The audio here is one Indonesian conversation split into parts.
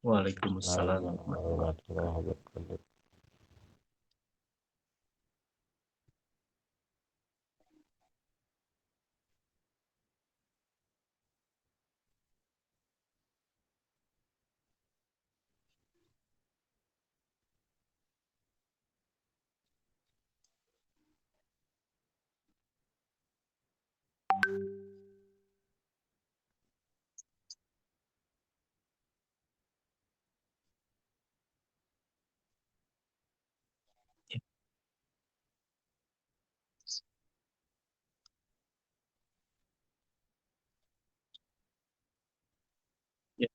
Waalaikumsalam Assalamualaikum warahmatullahi warahmatullahi wabarakatuh. Ya,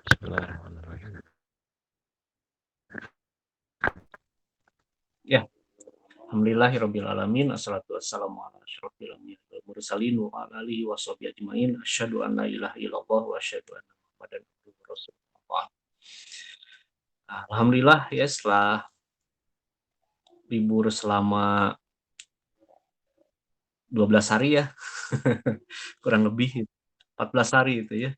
Bismillahirrahmanirrahim. ya. Alhamdulillahirabbil alamin. Assalatu wassalamu ala asyrofil anbiya'i wal mursalin wa ala alihi washabihi ajmain. Asyhadu an la ilaha illallah wa asyhadu anna Muhammadan abduhu wa rasuluh. Alhamdulillah ya, setelah libur selama 12 hari ya, kurang lebih 14 hari itu ya,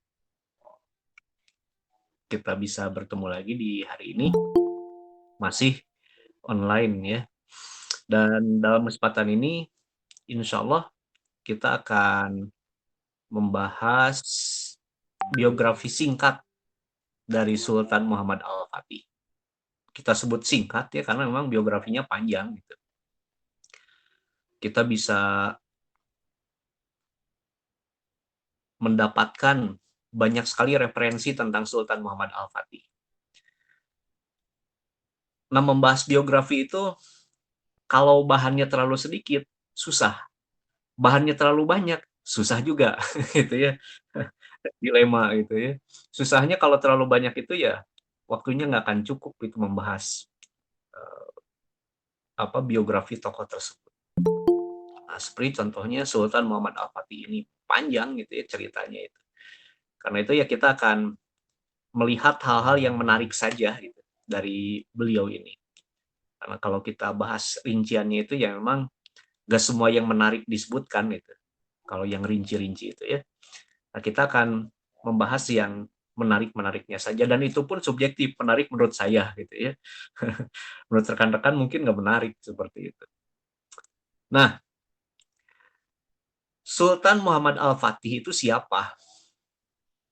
kita bisa bertemu lagi di hari ini, masih online ya. Dan dalam kesempatan ini, insya Allah kita akan membahas biografi singkat dari Sultan Muhammad Al-Fatih. Kita sebut singkat ya, karena memang biografinya panjang gitu. Kita bisa mendapatkan banyak sekali referensi tentang Sultan Muhammad Al-Fatih. Nah, membahas biografi itu, kalau bahannya terlalu sedikit, susah. Bahannya terlalu banyak, susah juga. Gitu ya. Dilema gitu ya. Susahnya kalau terlalu banyak itu ya, waktunya nggak akan cukup itu membahas biografi tokoh tersebut. Nah, seperti contohnya Sultan Muhammad Al-Fatih ini panjang gitu ya ceritanya itu. Karena itu ya kita akan melihat hal-hal yang menarik saja gitu dari beliau ini. Karena kalau kita bahas rinciannya itu ya memang gak semua yang menarik disebutkan gitu. Kalau yang rinci-rinci itu ya. Nah, kita akan membahas yang menarik-menariknya saja, dan itu pun subjektif, menarik menurut saya gitu ya. Menurut rekan-rekan mungkin nggak menarik seperti itu. Nah, Sultan Muhammad Al-Fatih itu siapa?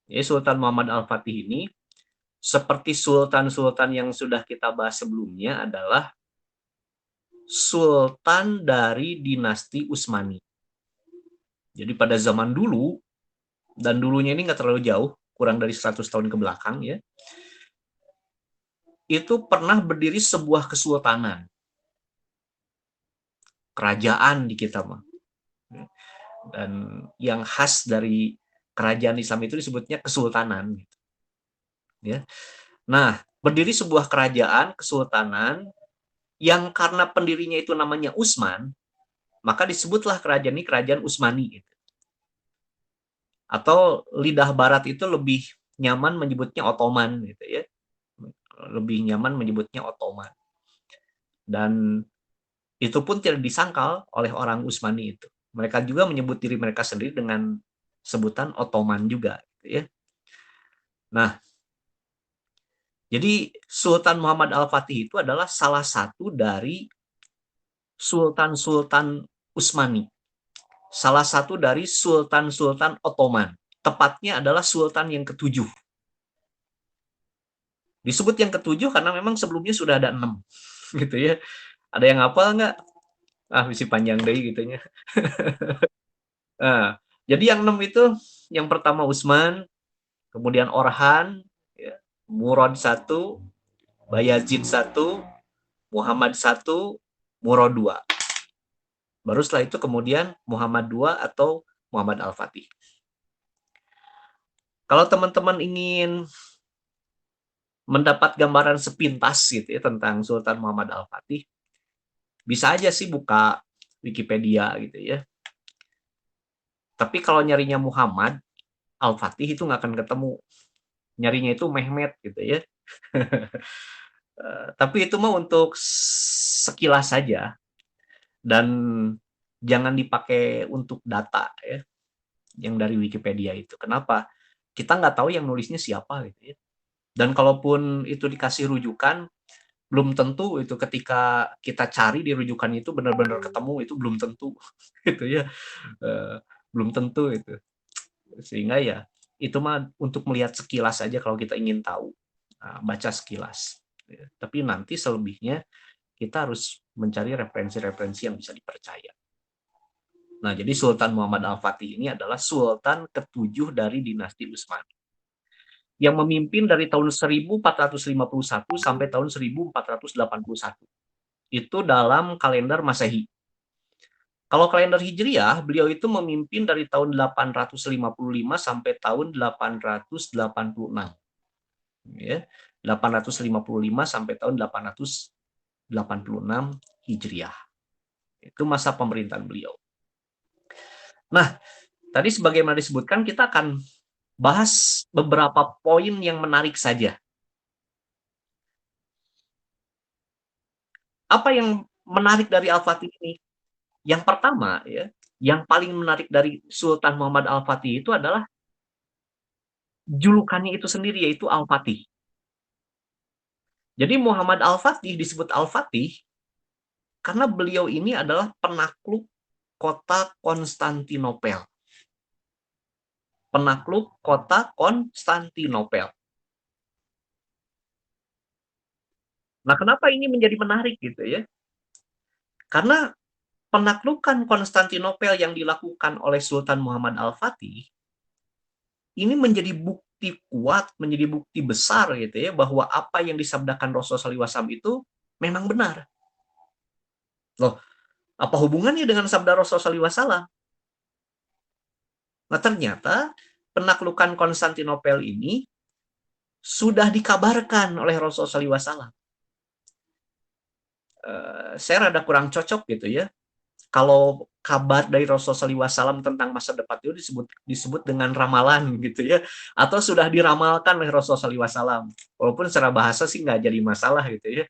Ya, Sultan Muhammad Al-Fatih ini seperti sultan-sultan yang sudah kita bahas sebelumnya adalah sultan dari dinasti Utsmani. Jadi pada zaman dulu, dan dulunya ini nggak terlalu jauh, kurang dari 100 tahun ke belakang ya, itu pernah berdiri sebuah kesultanan, kerajaan di kita mah. Dan yang khas dari kerajaan Islam itu disebutnya kesultanan. Ya. Nah, berdiri sebuah kerajaan kesultanan yang karena pendirinya itu namanya Utsman, maka disebutlah kerajaan ini kerajaan Utsmani. Atau lidah barat itu lebih nyaman menyebutnya Ottoman gitu ya. Lebih nyaman menyebutnya Ottoman. Dan itu pun tidak disangkal oleh orang Utsmani itu. Mereka juga menyebut diri mereka sendiri dengan sebutan Ottoman juga gitu ya. Nah, jadi Sultan Muhammad Al-Fatih itu adalah salah satu dari sultan-sultan Utsmani. Salah satu dari sultan-sultan Ottoman. Tepatnya adalah sultan yang ketujuh. Disebut yang ketujuh karena memang sebelumnya sudah ada 6. Gitu ya. Ada yang hafal nggak? Ah, misi panjang deh gitunya. Nah, jadi yang 6 itu, yang pertama Utsman, kemudian Orhan, ya, Murad 1, Bayazid 1, Muhammad 1, Murad 2. Baru setelah itu kemudian Muhammad 2 atau Muhammad Al-Fatih. Kalau teman-teman ingin mendapat gambaran sepintas gitu ya tentang Sultan Muhammad Al-Fatih, bisa aja sih buka Wikipedia gitu ya. Tapi kalau nyarinya Muhammad Al-Fatih itu nggak akan ketemu. nyarinya itu Mehmet gitu ya. Tapi itu mah untuk sekilas saja dan jangan dipakai untuk data ya, yang dari Wikipedia itu. Kenapa? Kita nggak tahu yang nulisnya siapa gitu ya. Dan kalaupun itu dikasih rujukan, belum tentu itu ketika kita cari di rujukan itu benar-benar ketemu, itu belum tentu gitu ya. Belum tentu itu. Sehingga ya itu mah untuk melihat sekilas saja kalau kita ingin tahu. Baca sekilas. Ya. Tapi nanti selebihnya kita harus mencari referensi-referensi yang bisa dipercaya. Nah, jadi Sultan Muhammad Al-Fatih ini adalah Sultan ketujuh dari dinasti Utsmani yang memimpin dari tahun 1451 sampai tahun 1481. Itu dalam kalender Masehi. Kalau kalender Hijriah, beliau itu memimpin dari tahun 855 sampai tahun 886. Ya, 855 sampai tahun 886 Hijriah. Itu masa pemerintahan beliau. Nah, tadi sebagaimana disebutkan, kita akan bahas beberapa poin yang menarik saja. Apa yang menarik dari Al-Fatih ini? Yang pertama, ya, yang paling menarik dari Sultan Muhammad Al-Fatih itu adalah julukannya itu sendiri, yaitu Al-Fatih. Jadi Muhammad Al-Fatih disebut Al-Fatih karena beliau ini adalah penakluk kota Konstantinopel. Penakluk kota Konstantinopel. Nah, kenapa ini menjadi menarik gitu ya? Karena penaklukan Konstantinopel yang dilakukan oleh Sultan Muhammad Al-Fatih ini menjadi bukti kuat, menjadi bukti besar gitu ya, bahwa apa yang disabdakan Rasulullah SAW itu memang benar. Loh, apa hubungannya dengan sabda Rasulullah SAW? Nah, ternyata penaklukan Konstantinopel ini sudah dikabarkan oleh Rasulullah SAW. Saya rada kurang cocok gitu ya. Kalau kabar dari Rasulullah SAW tentang masa depan itu disebut dengan ramalan gitu ya, atau sudah diramalkan oleh Rasulullah SAW. Walaupun secara bahasa sih nggak jadi masalah gitu ya,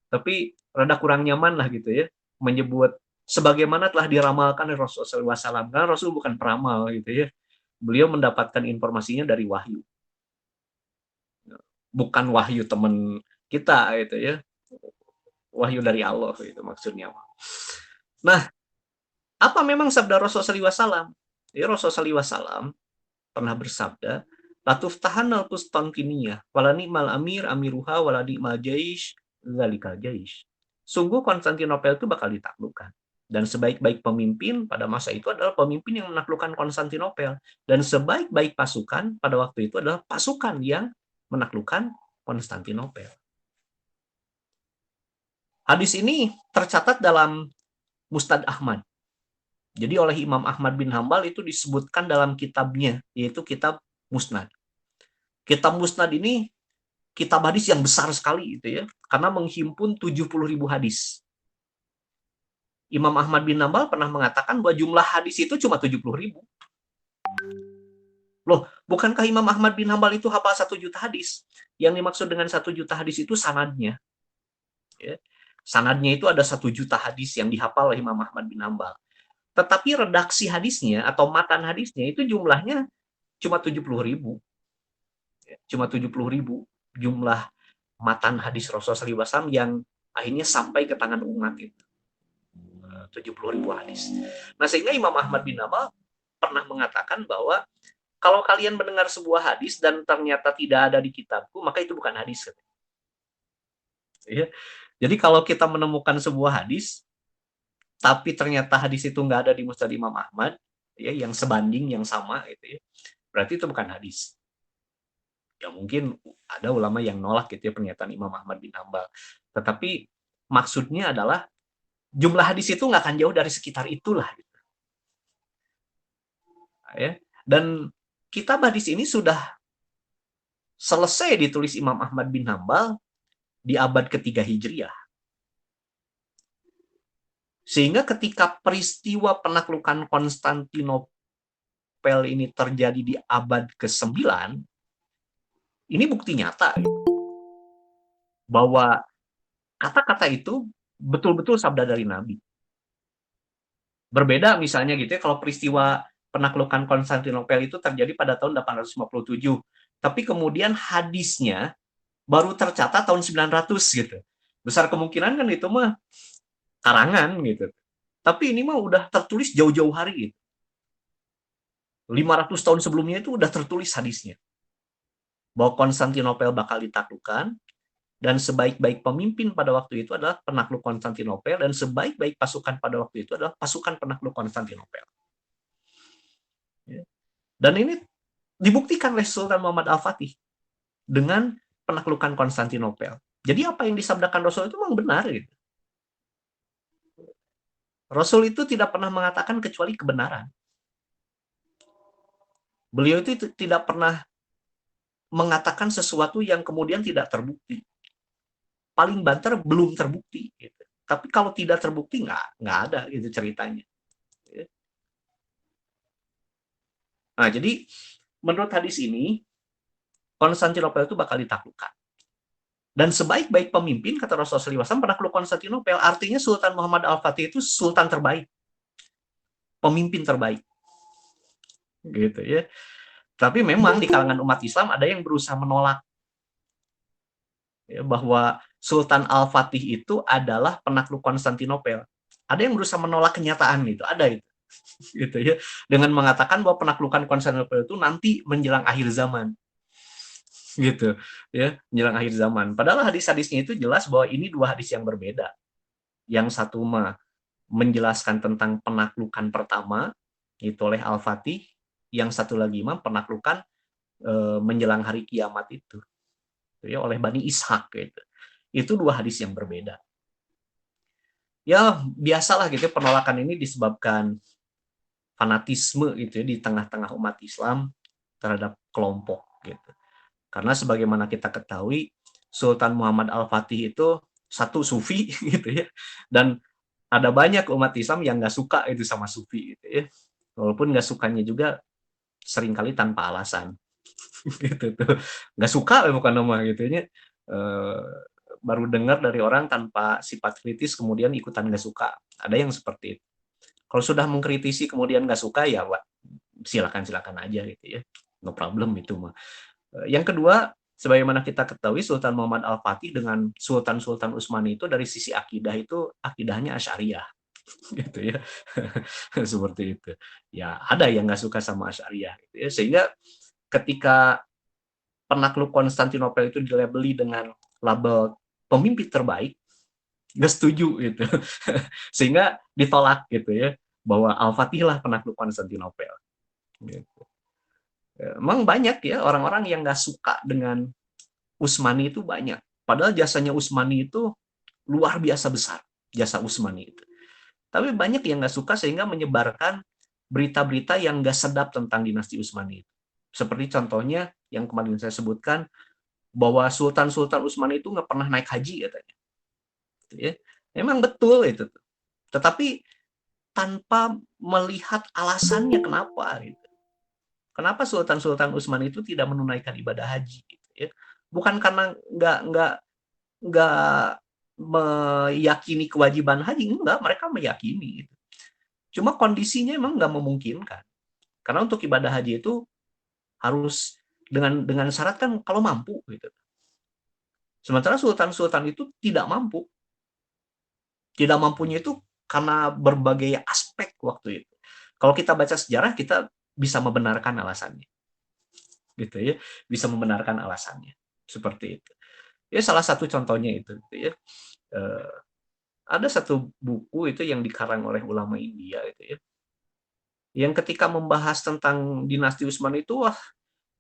tapi rada kurang nyaman lah gitu ya menyebut sebagaimana telah diramalkan oleh Rasulullah SAW. Karena Rasul bukan peramal gitu ya, beliau mendapatkan informasinya dari wahyu, bukan wahyu teman kita gitu ya, wahyu dari Allah itu maksudnya. Nah, apa memang sabda Rasulullah SAW? Ya, Rasulullah SAW pernah bersabda, Latuf tahanal Konstantinia, walani mal amir amiruha waladi mal jaish, zalikal jaish. Sungguh Konstantinopel itu bakal ditaklukkan. Dan sebaik-baik pemimpin pada masa itu adalah pemimpin yang menaklukkan Konstantinopel. Dan sebaik-baik pasukan pada waktu itu adalah pasukan yang menaklukkan Konstantinopel. Hadis ini tercatat dalam Musnad Ahmad. Jadi oleh Imam Ahmad bin Hambal itu disebutkan dalam kitabnya, yaitu kitab Musnad. Kitab Musnad ini kitab hadis yang besar sekali gitu ya, karena menghimpun 70.000 hadis. Imam Ahmad bin Hambal pernah mengatakan bahwa jumlah hadis itu cuma 70.000. Loh, bukankah Imam Ahmad bin Hambal itu hafal 1 juta hadis? Yang dimaksud dengan 1 juta hadis itu sanadnya. Ya. Sanadnya itu ada 1 juta hadis yang dihafal oleh Imam Ahmad bin Hambal. Tetapi redaksi hadisnya atau matan hadisnya itu jumlahnya cuma 70.000. Cuma 70.000 jumlah matan hadis Rasulullah SAW yang akhirnya sampai ke tangan umat itu. 70.000 hadis. Nah, sehingga Imam Ahmad bin Hambal pernah mengatakan bahwa kalau kalian mendengar sebuah hadis dan ternyata tidak ada di kitabku, maka itu bukan hadis. Ya. Jadi kalau kita menemukan sebuah hadis, tapi ternyata hadis itu nggak ada di Musnad Imam Ahmad, ya, yang sebanding, yang sama, gitu ya, berarti itu bukan hadis. Ya mungkin ada ulama yang nolak gitu ya pernyataan Imam Ahmad bin Hambal. Tetapi maksudnya adalah jumlah hadis itu nggak akan jauh dari sekitar itulah. Gitu. Ya. Dan kitab hadis ini sudah selesai ditulis Imam Ahmad bin Hambal di abad ketiga Hijriah. Sehingga ketika peristiwa penaklukan Konstantinopel ini terjadi di abad ke-9, Ini bukti nyata bahwa kata-kata itu betul-betul sabda dari Nabi. Berbeda misalnya gitu ya, kalau peristiwa penaklukan Konstantinopel itu terjadi pada tahun 857, tapi kemudian hadisnya baru tercatat tahun 900 gitu. Besar kemungkinan kan itu mah karangan gitu. Tapi ini mah udah tertulis jauh-jauh hari gitu. 500 tahun sebelumnya itu udah tertulis hadisnya. Bahwa Konstantinopel bakal ditaklukkan, dan sebaik-baik pemimpin pada waktu itu adalah penakluk Konstantinopel, dan sebaik-baik pasukan pada waktu itu adalah pasukan penakluk Konstantinopel. Dan ini dibuktikan oleh Sultan Muhammad Al-Fatih dengan penaklukan Konstantinopel. Jadi apa yang disabdakan Rasul itu memang benar gitu. Rasul itu tidak pernah mengatakan kecuali kebenaran. Beliau itu tidak pernah mengatakan sesuatu yang kemudian tidak terbukti. Paling banter belum terbukti. Gitu. Tapi kalau tidak terbukti nggak ada gitu ceritanya. Nah, jadi menurut hadis ini Konstantinopel itu bakal ditaklukkan. Dan sebaik-baik pemimpin, kata Rasulullah SAW, penakluk Konstantinopel, artinya Sultan Muhammad Al-Fatih itu sultan terbaik, pemimpin terbaik. Gitu ya. Tapi memang di kalangan umat Islam ada yang berusaha menolak ya, bahwa Sultan Al-Fatih itu adalah penakluk Konstantinopel. Ada yang berusaha menolak kenyataan itu, ada itu. Gitu ya. Dengan mengatakan bahwa penaklukan Konstantinopel itu nanti menjelang akhir zaman. Gitu ya, menjelang akhir zaman. Padahal hadis-hadisnya itu jelas bahwa ini dua hadis yang berbeda. Yang satu mah menjelaskan tentang penaklukan pertama itu oleh Al-Fatih, yang satu lagi mah penaklukan menjelang hari kiamat itu ya oleh Bani Ishak gitu. Itu dua hadis yang berbeda. Ya biasalah gitu penolakan ini disebabkan fanatisme gitu ya di tengah-tengah umat Islam terhadap kelompok gitu. Karena sebagaimana kita ketahui, Sultan Muhammad Al-Fatih itu satu sufi gitu ya. Dan ada banyak umat Islam yang nggak suka itu sama sufi gitu ya. Walaupun nggak sukanya juga seringkali tanpa alasan. Gitu tuh. Nggak suka bukan nama gitu ya. Baru dengar dari orang tanpa sifat kritis kemudian ikutan nggak suka. Ada yang seperti itu. Kalau sudah mengkritisi kemudian nggak suka ya silakan aja gitu ya. No problem itu mah. Yang kedua, sebagaimana kita ketahui Sultan Muhammad Al-Fatih dengan Sultan-Sultan Utsmani itu dari sisi akidah itu akidahnya Asy'ariyah gitu ya. Seperti itu. Ya, ada yang nggak suka sama Asy'ariyah gitu ya. Sehingga ketika penakluk Konstantinopel itu dilabeli dengan label pemimpin terbaik, nggak setuju gitu. Sehingga ditolak gitu ya bahwa Al-Fatih lah penakluk Konstantinopel. Gitu. Emang banyak ya orang-orang yang nggak suka dengan Utsmani itu banyak. Padahal jasanya Utsmani itu luar biasa besar, jasa Utsmani itu. Tapi banyak yang nggak suka sehingga menyebarkan berita-berita yang nggak sedap tentang dinasti Utsmani itu. Seperti contohnya yang kemarin saya sebutkan, bahwa Sultan-Sultan Utsmani itu nggak pernah naik haji katanya. Ya, memang betul itu. Tetapi tanpa melihat alasannya kenapa. Gitu. Kenapa Sultan-Sultan Utsmani itu tidak menunaikan ibadah haji? Gitu, ya. Bukan karena nggak meyakini kewajiban haji, enggak, mereka meyakini. Gitu. Cuma kondisinya emang nggak memungkinkan. Karena untuk ibadah haji itu harus dengan syarat kan kalau mampu. Gitu. Sementara sultan-sultan itu tidak mampu. Tidak mampunya itu karena berbagai aspek waktu itu. Kalau kita baca sejarah, kita bisa membenarkan alasannya. Gitu ya, bisa membenarkan alasannya. Seperti itu. Ya salah satu contohnya itu gitu ya. Ada satu buku itu yang dikarang oleh ulama India itu ya. Yang ketika membahas tentang dinasti Utsmani itu wah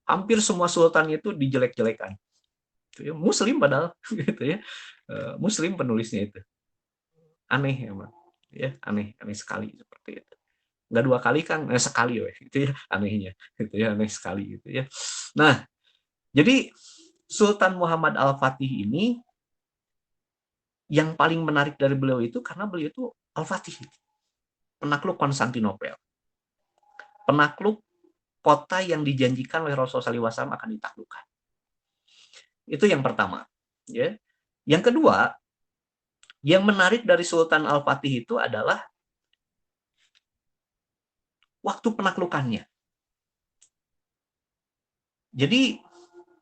hampir semua sultannya itu dijelek-jelekan. Gitu ya. Muslim padahal gitu ya. Muslim penulisnya itu. Aneh emang. Ya, aneh sekali seperti itu. Nggak dua kali kan, sekali weh, itu ya anehnya. Gitu ya, aneh sekali gitu ya. Nah, jadi Sultan Muhammad Al-Fatih ini yang paling menarik dari beliau itu karena beliau itu Al-Fatih, penakluk Konstantinopel. Penakluk kota yang dijanjikan oleh Rasulullah SAW akan ditaklukkan. Itu yang pertama. Ya. Yang kedua, yang menarik dari Sultan Al-Fatih itu adalah waktu penaklukannya. Jadi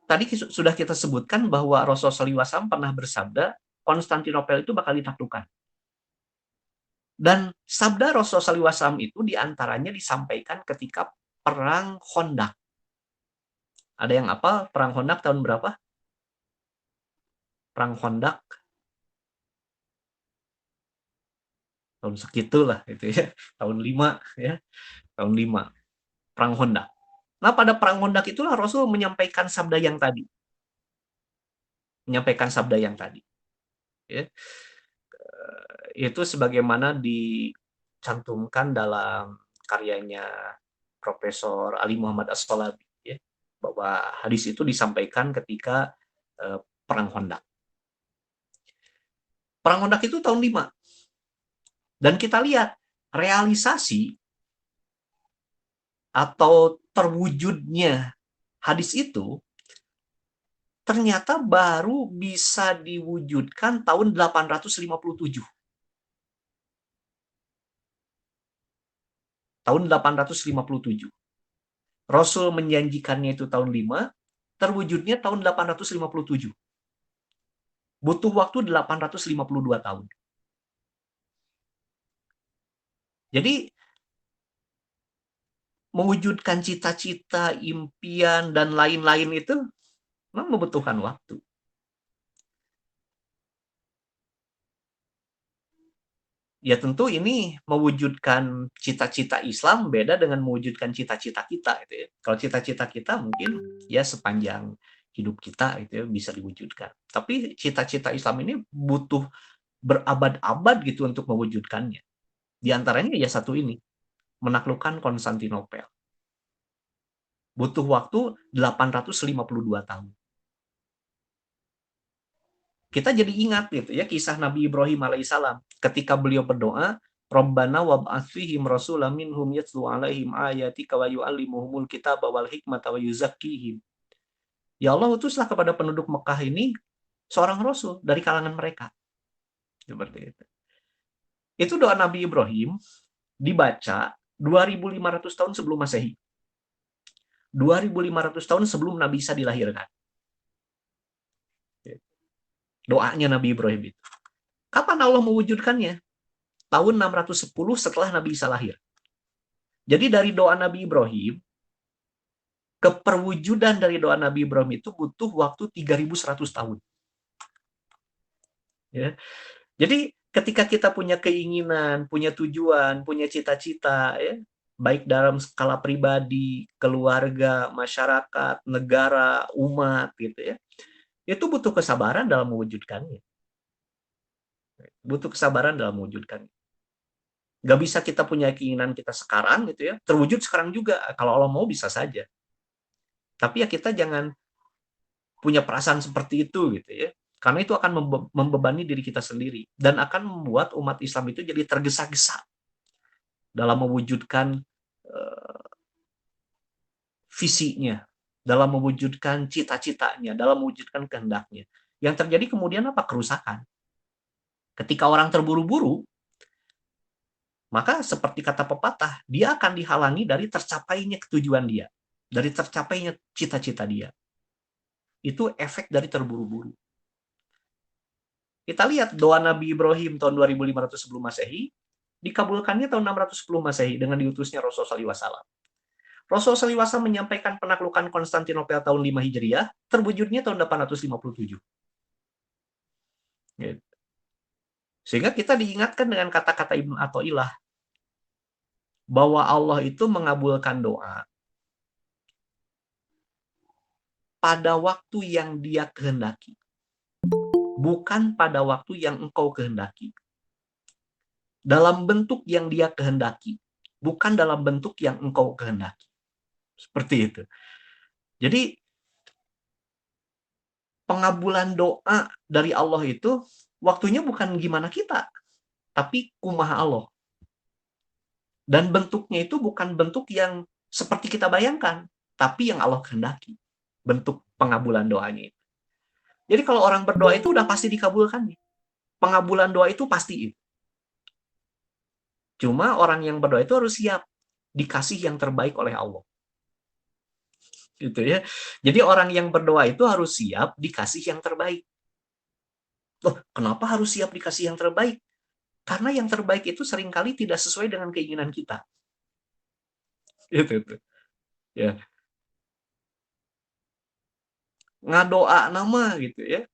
tadi sudah kita sebutkan bahwa Rasulullah SAW pernah bersabda Konstantinopel itu bakal ditaklukkan. Dan sabda Rasulullah SAW itu diantaranya disampaikan ketika Perang Khandaq. Ada yang apa? Perang Khandaq tahun berapa? Perang Khandaq tahun segitulah gitu ya. Tahun 5 ya. Tahun 5. Perang Khandaq. Nah, pada Perang Khandaq itulah Rasul menyampaikan sabda yang tadi. Ya. Itu sebagaimana dicantumkan dalam karyanya Profesor Ali Muhammad As-Salabi, ya, bahwa hadis itu disampaikan ketika Perang Khandaq. Perang Khandaq itu tahun 5. Dan kita lihat realisasi atau terwujudnya hadis itu ternyata baru bisa diwujudkan tahun 857. Tahun 857. Rasul menjanjikannya itu tahun 5, terwujudnya tahun 857. Butuh waktu 852 tahun. Jadi, mewujudkan cita-cita, impian, dan lain-lain itu memang membutuhkan waktu. Ya tentu ini mewujudkan cita-cita Islam beda dengan mewujudkan cita-cita kita. Gitu ya. Kalau cita-cita kita mungkin ya sepanjang hidup kita itu ya, bisa diwujudkan. Tapi cita-cita Islam ini butuh berabad-abad gitu untuk mewujudkannya. Di antaranya ya satu ini, menaklukkan Konstantinopel. Butuh waktu 852 tahun. Kita jadi ingat gitu ya kisah Nabi Ibrahim alaihissalam ketika beliau berdoa, Rabbana wab'ats fihim rasulan minhum yatlu 'alaihim ayatika wa yu'allimuhumul kitaba wal hikmata wa yuzakkihim. Ya Allah, utuslah kepada penduduk Mekah ini seorang rasul dari kalangan mereka. Seperti itu. Itu doa Nabi Ibrahim dibaca 2500 tahun sebelum Masehi. 2500 tahun sebelum Nabi Isa dilahirkan. Doanya Nabi Ibrahim itu. Kapan Allah mewujudkannya? Tahun 610 setelah Nabi Isa lahir. Jadi dari doa Nabi Ibrahim, ke perwujudan dari doa Nabi Ibrahim itu butuh waktu 3100 tahun. Ya. Jadi ketika kita punya keinginan, punya tujuan, punya cita-cita, ya, baik dalam skala pribadi, keluarga, masyarakat, negara, umat, gitu ya, itu butuh kesabaran dalam mewujudkannya. Butuh kesabaran dalam mewujudkannya. Nggak bisa kita punya keinginan kita sekarang gitu ya, terwujud sekarang juga. Kalau Allah mau bisa saja. Tapi ya kita jangan punya perasaan seperti itu gitu ya. Karena itu akan membebani diri kita sendiri dan akan membuat umat Islam itu jadi tergesa-gesa dalam mewujudkan visinya, dalam mewujudkan cita-citanya, dalam mewujudkan kehendaknya. Yang terjadi kemudian apa? Kerusakan. Ketika orang terburu-buru, maka seperti kata pepatah, dia akan dihalangi dari tercapainya ketujuan dia, dari tercapainya cita-cita dia. Itu efek dari terburu-buru. Kita lihat doa Nabi Ibrahim tahun 2500 sebelum Masehi, dikabulkannya tahun 610 Masehi dengan diutusnya Rasulullah SAW. Rasulullah SAW menyampaikan penaklukan Konstantinopel tahun 5 Hijriah, terwujudnya tahun 857. Gitu. Sehingga kita diingatkan dengan kata-kata Ibnu Athaillah, bahwa Allah itu mengabulkan doa pada waktu yang Dia kehendaki. Bukan pada waktu yang engkau kehendaki. Dalam bentuk yang Dia kehendaki. Bukan dalam bentuk yang engkau kehendaki. Seperti itu. Jadi, pengabulan doa dari Allah itu, waktunya bukan gimana kita, tapi kumaha Allah. Dan bentuknya itu bukan bentuk yang seperti kita bayangkan, tapi yang Allah kehendaki. Bentuk pengabulan doanya itu. Jadi kalau orang berdoa itu udah pasti dikabulkan. Pengabulan doa itu pasti. Cuma orang yang berdoa itu harus siap dikasih yang terbaik oleh Allah. Gitu ya. Jadi orang yang berdoa itu harus siap dikasih yang terbaik. Loh, kenapa harus siap dikasih yang terbaik? Karena yang terbaik itu seringkali tidak sesuai dengan keinginan kita. Itu. Ya. Ngadoa nama gitu ya.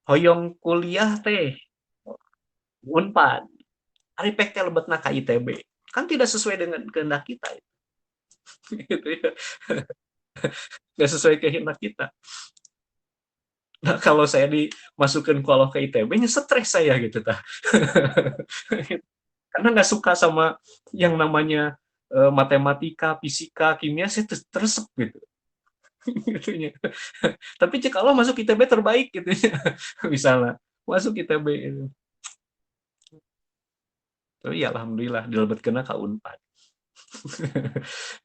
Hoyong kuliah teh Unpad. Ari pek teh lebetna ka ITB. Kan tidak sesuai dengan kehendak kita. Gitu ya. Nggak sesuai kehendak kita. Nah, kalau saya dimasukkan kalau ke ITB, stres saya gitu. Karena nggak suka sama yang namanya matematika, fisika, kimia, saya tersep gitu. Gitunya. Tapi cek Allah masuk ITB terbaik gitu ya. Misalnya masuk ITB itu. Tapi ya alhamdulillah dilebetkeuna ka Unpad.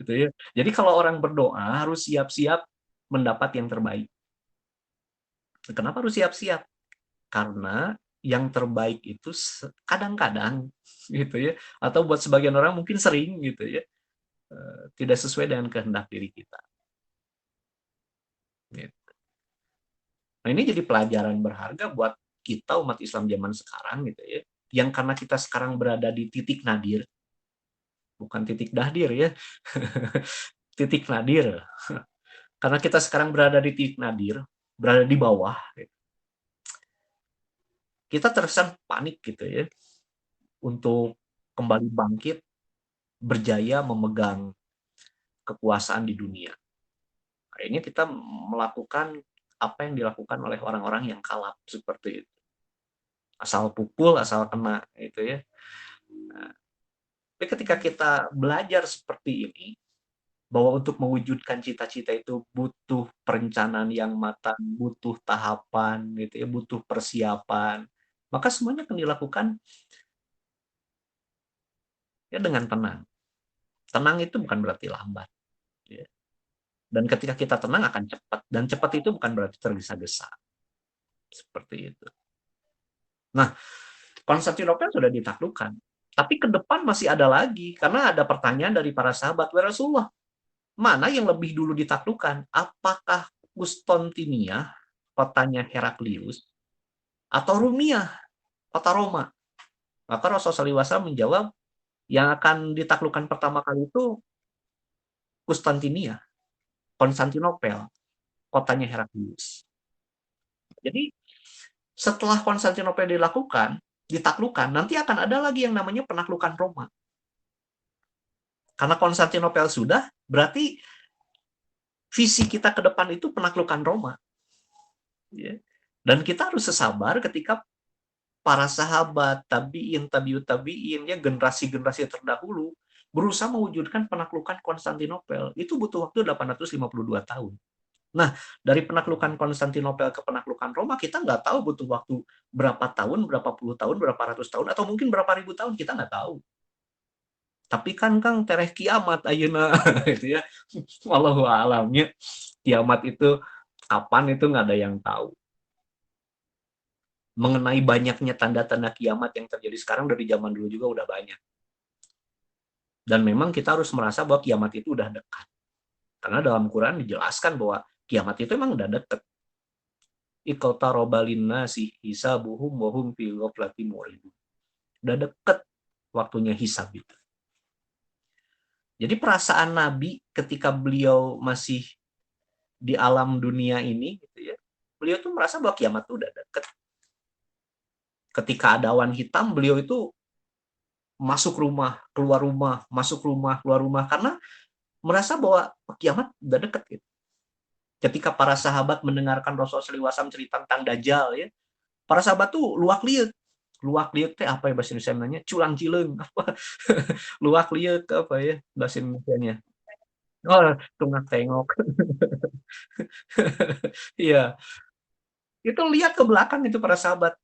Gitu ya. Jadi kalau orang berdoa harus siap-siap mendapat yang terbaik. Kenapa harus siap-siap? Karena yang terbaik itu kadang-kadang gitu ya, atau buat sebagian orang mungkin sering gitu ya, tidak sesuai dengan kehendak diri kita. Gitu. Nah ini jadi pelajaran berharga buat kita umat Islam zaman sekarang gitu ya, yang karena kita sekarang berada di titik nadir, bukan titik dahdir ya, titik nadir. Karena kita sekarang berada di titik nadir, berada di bawah, gitu. Kita terkesan panik gitu ya, untuk kembali bangkit, berjaya memegang kekuasaan di dunia. Akhirnya kita melakukan apa yang dilakukan oleh orang-orang yang kalap seperti itu. Asal pukul, asal kena itu ya. Nah, tapi ketika kita belajar seperti ini, bahwa untuk mewujudkan cita-cita itu butuh perencanaan yang matang, butuh tahapan, gitu ya, butuh persiapan. Maka semuanya akan dilakukan ya dengan tenang. Tenang itu bukan berarti lambat. Ya. Dan ketika kita tenang akan cepat. Dan cepat itu bukan berarti tergesa-gesa. Seperti itu. Nah, Konstantinopel sudah ditaklukkan. Tapi ke depan masih ada lagi. Karena ada pertanyaan dari para sahabat. Wahai Rasulullah, mana yang lebih dulu ditaklukkan? Apakah Konstantinia, kotanya Heraklius, atau Rumia, kota Roma? Maka Rasulullah SAW menjawab, yang akan ditaklukkan pertama kali itu Konstantinia, Konstantinopel, kotanya Heraklius. Jadi setelah Konstantinopel ditaklukkan, nanti akan ada lagi yang namanya penaklukan Roma. Karena Konstantinopel sudah, berarti visi kita ke depan itu penaklukan Roma. Ya. Dan kita harus sabar ketika para sahabat, tabiin, tabiut tabiin, ya generasi-generasi terdahulu berusaha mewujudkan penaklukan Konstantinopel. Itu butuh waktu 852 tahun. Nah, dari penaklukan Konstantinopel ke penaklukan Roma, kita nggak tahu butuh waktu berapa tahun, berapa puluh tahun, berapa ratus tahun, atau mungkin berapa ribu tahun, kita nggak tahu. Tapi kan Kang tereh kiamat ayeuna gitu ya. Wallahu alamnya kiamat itu kapan itu nggak ada yang tahu. Mengenai banyaknya tanda-tanda kiamat yang terjadi sekarang dari zaman dulu juga udah banyak. Dan memang kita harus merasa bahwa kiamat itu udah dekat. Karena dalam Quran dijelaskan bahwa kiamat itu memang udah dekat. Iqtaraba linnasi hisabuhum wa hum fi ghaflatin mu'ridun. Udah deket waktunya hisab itu. Jadi perasaan Nabi ketika beliau masih di alam dunia ini gitu ya. Beliau tuh merasa bahwa kiamat itu udah deket. Ketika ada awan hitam, beliau itu masuk rumah, keluar rumah, masuk rumah, keluar rumah karena merasa bahwa kiamat udah deket gitu. Ketika para sahabat mendengarkan Rasulullah SAW cerita tentang Dajjal ya, para sahabat tuh luak liuk teh apa ya bahasa Indonesia namanya, culang cileng apa luak liuk apa ya bahasa Indonesia-nya, oh tunggak tengok. Iya, itu lihat ke belakang itu para sahabat,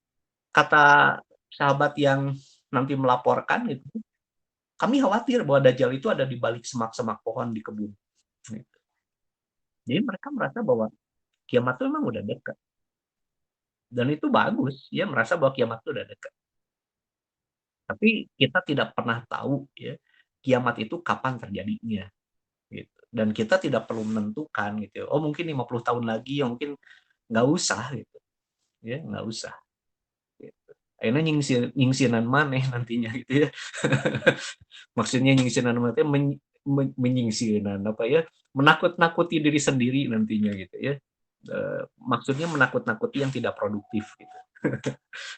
kata sahabat yang nanti melaporkan gitu, kami khawatir bahwa Dajjal itu ada di balik semak-semak pohon di kebun gitu. Jadi mereka merasa bahwa Kiamat itu memang udah dekat. Dan itu bagus, ya merasa bahwa kiamat itu udah dekat. Tapi kita tidak pernah tahu ya, kiamat itu kapan terjadinya, gitu. Dan kita tidak perlu menentukan gitu. Oh mungkin 50 tahun lagi, ya mungkin nggak usah gitu. Ya, nggak usah. Gitu. Akhirnya nyingsinan maneh nantinya gitu ya. Maksudnya nyingsinan maneh menyingsinan apa ya? Menakut-nakuti diri sendiri nantinya gitu ya. Maksudnya menakut-nakuti yang tidak produktif gitu.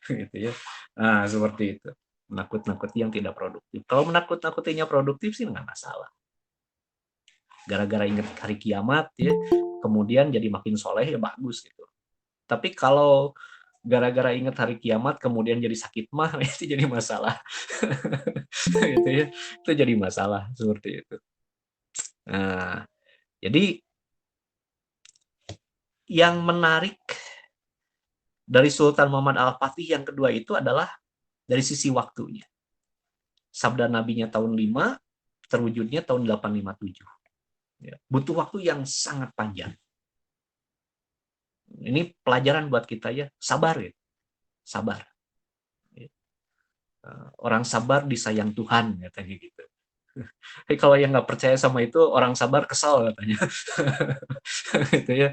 Gitu ya. Nah, seperti itu. Menakut-nakuti yang tidak produktif. Kalau menakut-nakutinya produktif sih nggak masalah. Gara-gara ingat hari kiamat ya, kemudian jadi makin soleh ya bagus gitu. Tapi kalau gara-gara ingat hari kiamat kemudian jadi sakit mah itu jadi masalah. Gitu ya. Itu jadi masalah seperti itu. Nah, jadi yang menarik dari Sultan Muhammad Al-Fatih yang kedua itu adalah dari sisi waktunya. Sabda nabinya tahun 5, terwujudnya tahun 857. Ya, butuh waktu yang sangat panjang. Ini pelajaran buat kita ya, sabar ya, sabar. Orang sabar disayang Tuhan katanya gitu. Tapi kalau yang nggak percaya sama itu orang sabar kesal katanya. Gitu ya.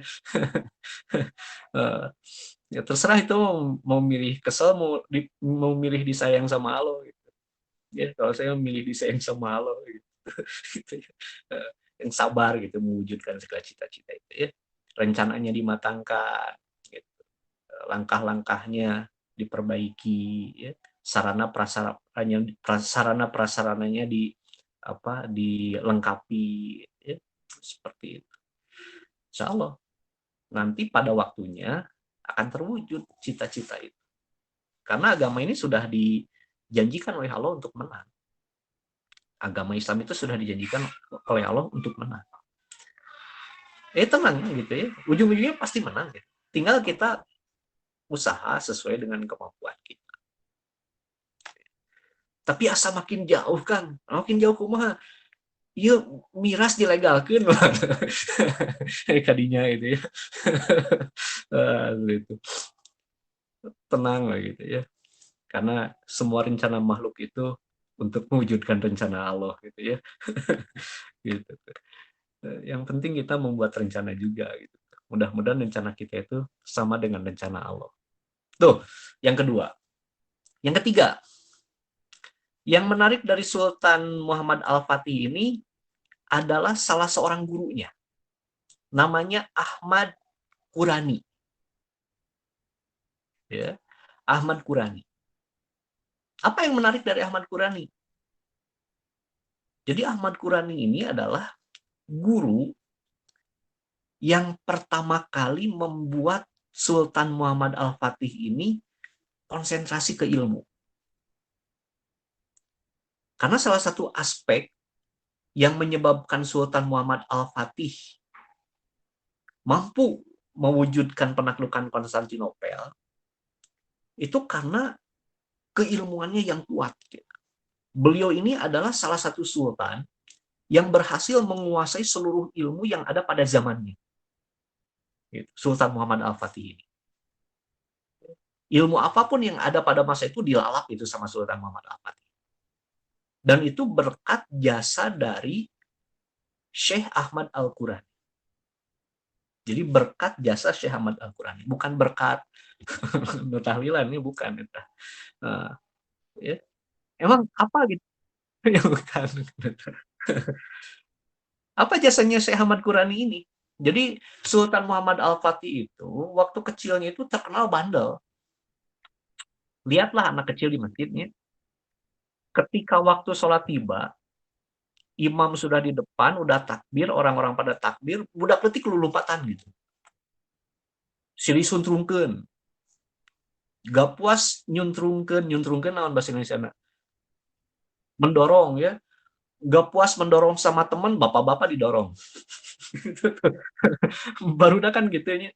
Ya terserah itu mau milih kesal mau milih disayang sama Allah gitu. Ya kalau saya milih disayang sama Allah gitu. Gitu ya. Yang sabar gitu mewujudkan segala cita-cita itu ya. Rencananya dimatangkan gitu. Langkah-langkahnya diperbaiki ya. Sarana prasarananya dilengkapi ya. Seperti itu. Insya Allah nanti pada waktunya akan terwujud cita-cita itu. Karena agama ini sudah dijanjikan oleh Allah untuk menang. Agama Islam itu sudah dijanjikan oleh Allah untuk menang. Tenang gitu ya. Ujung-ujungnya pasti menang. Gitu. Tinggal kita usaha sesuai dengan kemampuan kita. Tapi asa makin jauh kan, makin jauh kumaha. Iya miras dilegalkan lah. Kadinya itu ya. Gitu. Tenang lah gitu ya. Karena semua rencana makhluk itu untuk mewujudkan rencana Allah gitu ya. Gitu. Yang penting kita membuat rencana juga gitu. Mudah-mudahan rencana kita itu sama dengan rencana Allah. Tuh, yang kedua. Yang ketiga, yang menarik dari Sultan Muhammad Al-Fatih ini adalah salah seorang gurunya. Namanya Ahmad Qurani. Ya, Ahmad Qurani. Apa yang menarik dari Ahmad Qurani? Jadi Ahmad Qurani ini adalah guru yang pertama kali membuat Sultan Muhammad Al-Fatih ini konsentrasi ke ilmu. Karena salah satu aspek yang menyebabkan Sultan Muhammad Al-Fatih mampu mewujudkan penaklukan Konstantinopel itu karena keilmuannya yang kuat. Beliau ini adalah salah satu sultan yang berhasil menguasai seluruh ilmu yang ada pada zamannya. Sultan Muhammad Al-Fatih ini. Ilmu apapun yang ada pada masa itu dilalap itu sama Sultan Muhammad Al-Fatih. Dan itu berkat jasa dari Syekh Ahmad Al-Qurani. Jadi berkat jasa Syekh Ahmad Al-Qurani, bukan berkat tahlilan ini bukan. Ya. Emang apa gitu? Ya bukan. Apa jasanya Syekh Ahmad Qurani ini? Jadi Sultan Muhammad Al-Fatih itu waktu kecilnya itu terkenal bandel. Lihatlah anak kecil di masjidnya. Ketika waktu sholat tiba, imam sudah di depan, udah takbir, orang-orang pada takbir, budak letik lulumpatan gitu. Silih suntrungkeun. Gak puas nyuntrungkeun naon bahasa Indonesia. Mendorong ya. Gak puas mendorong sama teman, bapak-bapak didorong. Barudak kan gitu ya.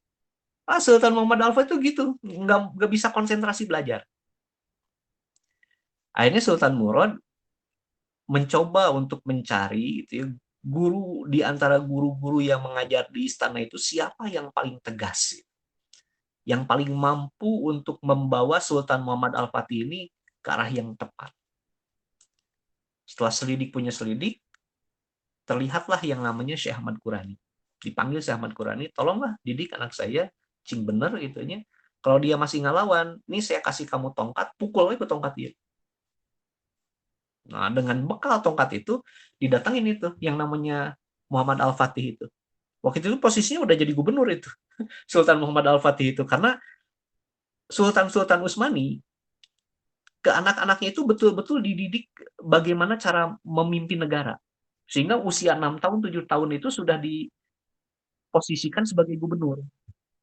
Sultan Muhammad Al-Fatih itu gitu, nggak bisa konsentrasi belajar. Akhirnya Sultan Murad mencoba untuk mencari gitu ya, Guru di antara guru-guru yang mengajar di istana itu siapa yang paling tegas, yang paling mampu untuk membawa Sultan Muhammad Al-Fatih ini ke arah yang tepat. Setelah selidik punya selidik, terlihatlah yang namanya Syekh Ahmad Qurani. Dipanggil Syekh Ahmad Qurani, tolonglah didik anak saya, cing bener gitunya. Kalau dia masih ngelawan, nih saya kasih kamu tongkat, pukul aja ke tongkat dia. Nah, dengan bekal tongkat itu, didatangin itu, yang namanya Muhammad Al-Fatih itu. Waktu itu posisinya udah jadi gubernur itu, Sultan Muhammad Al-Fatih itu. Karena Sultan-Sultan Utsmani, ke anak-anaknya itu betul-betul dididik bagaimana cara memimpin negara. Sehingga usia 6 tahun, 7 tahun itu sudah diposisikan sebagai gubernur.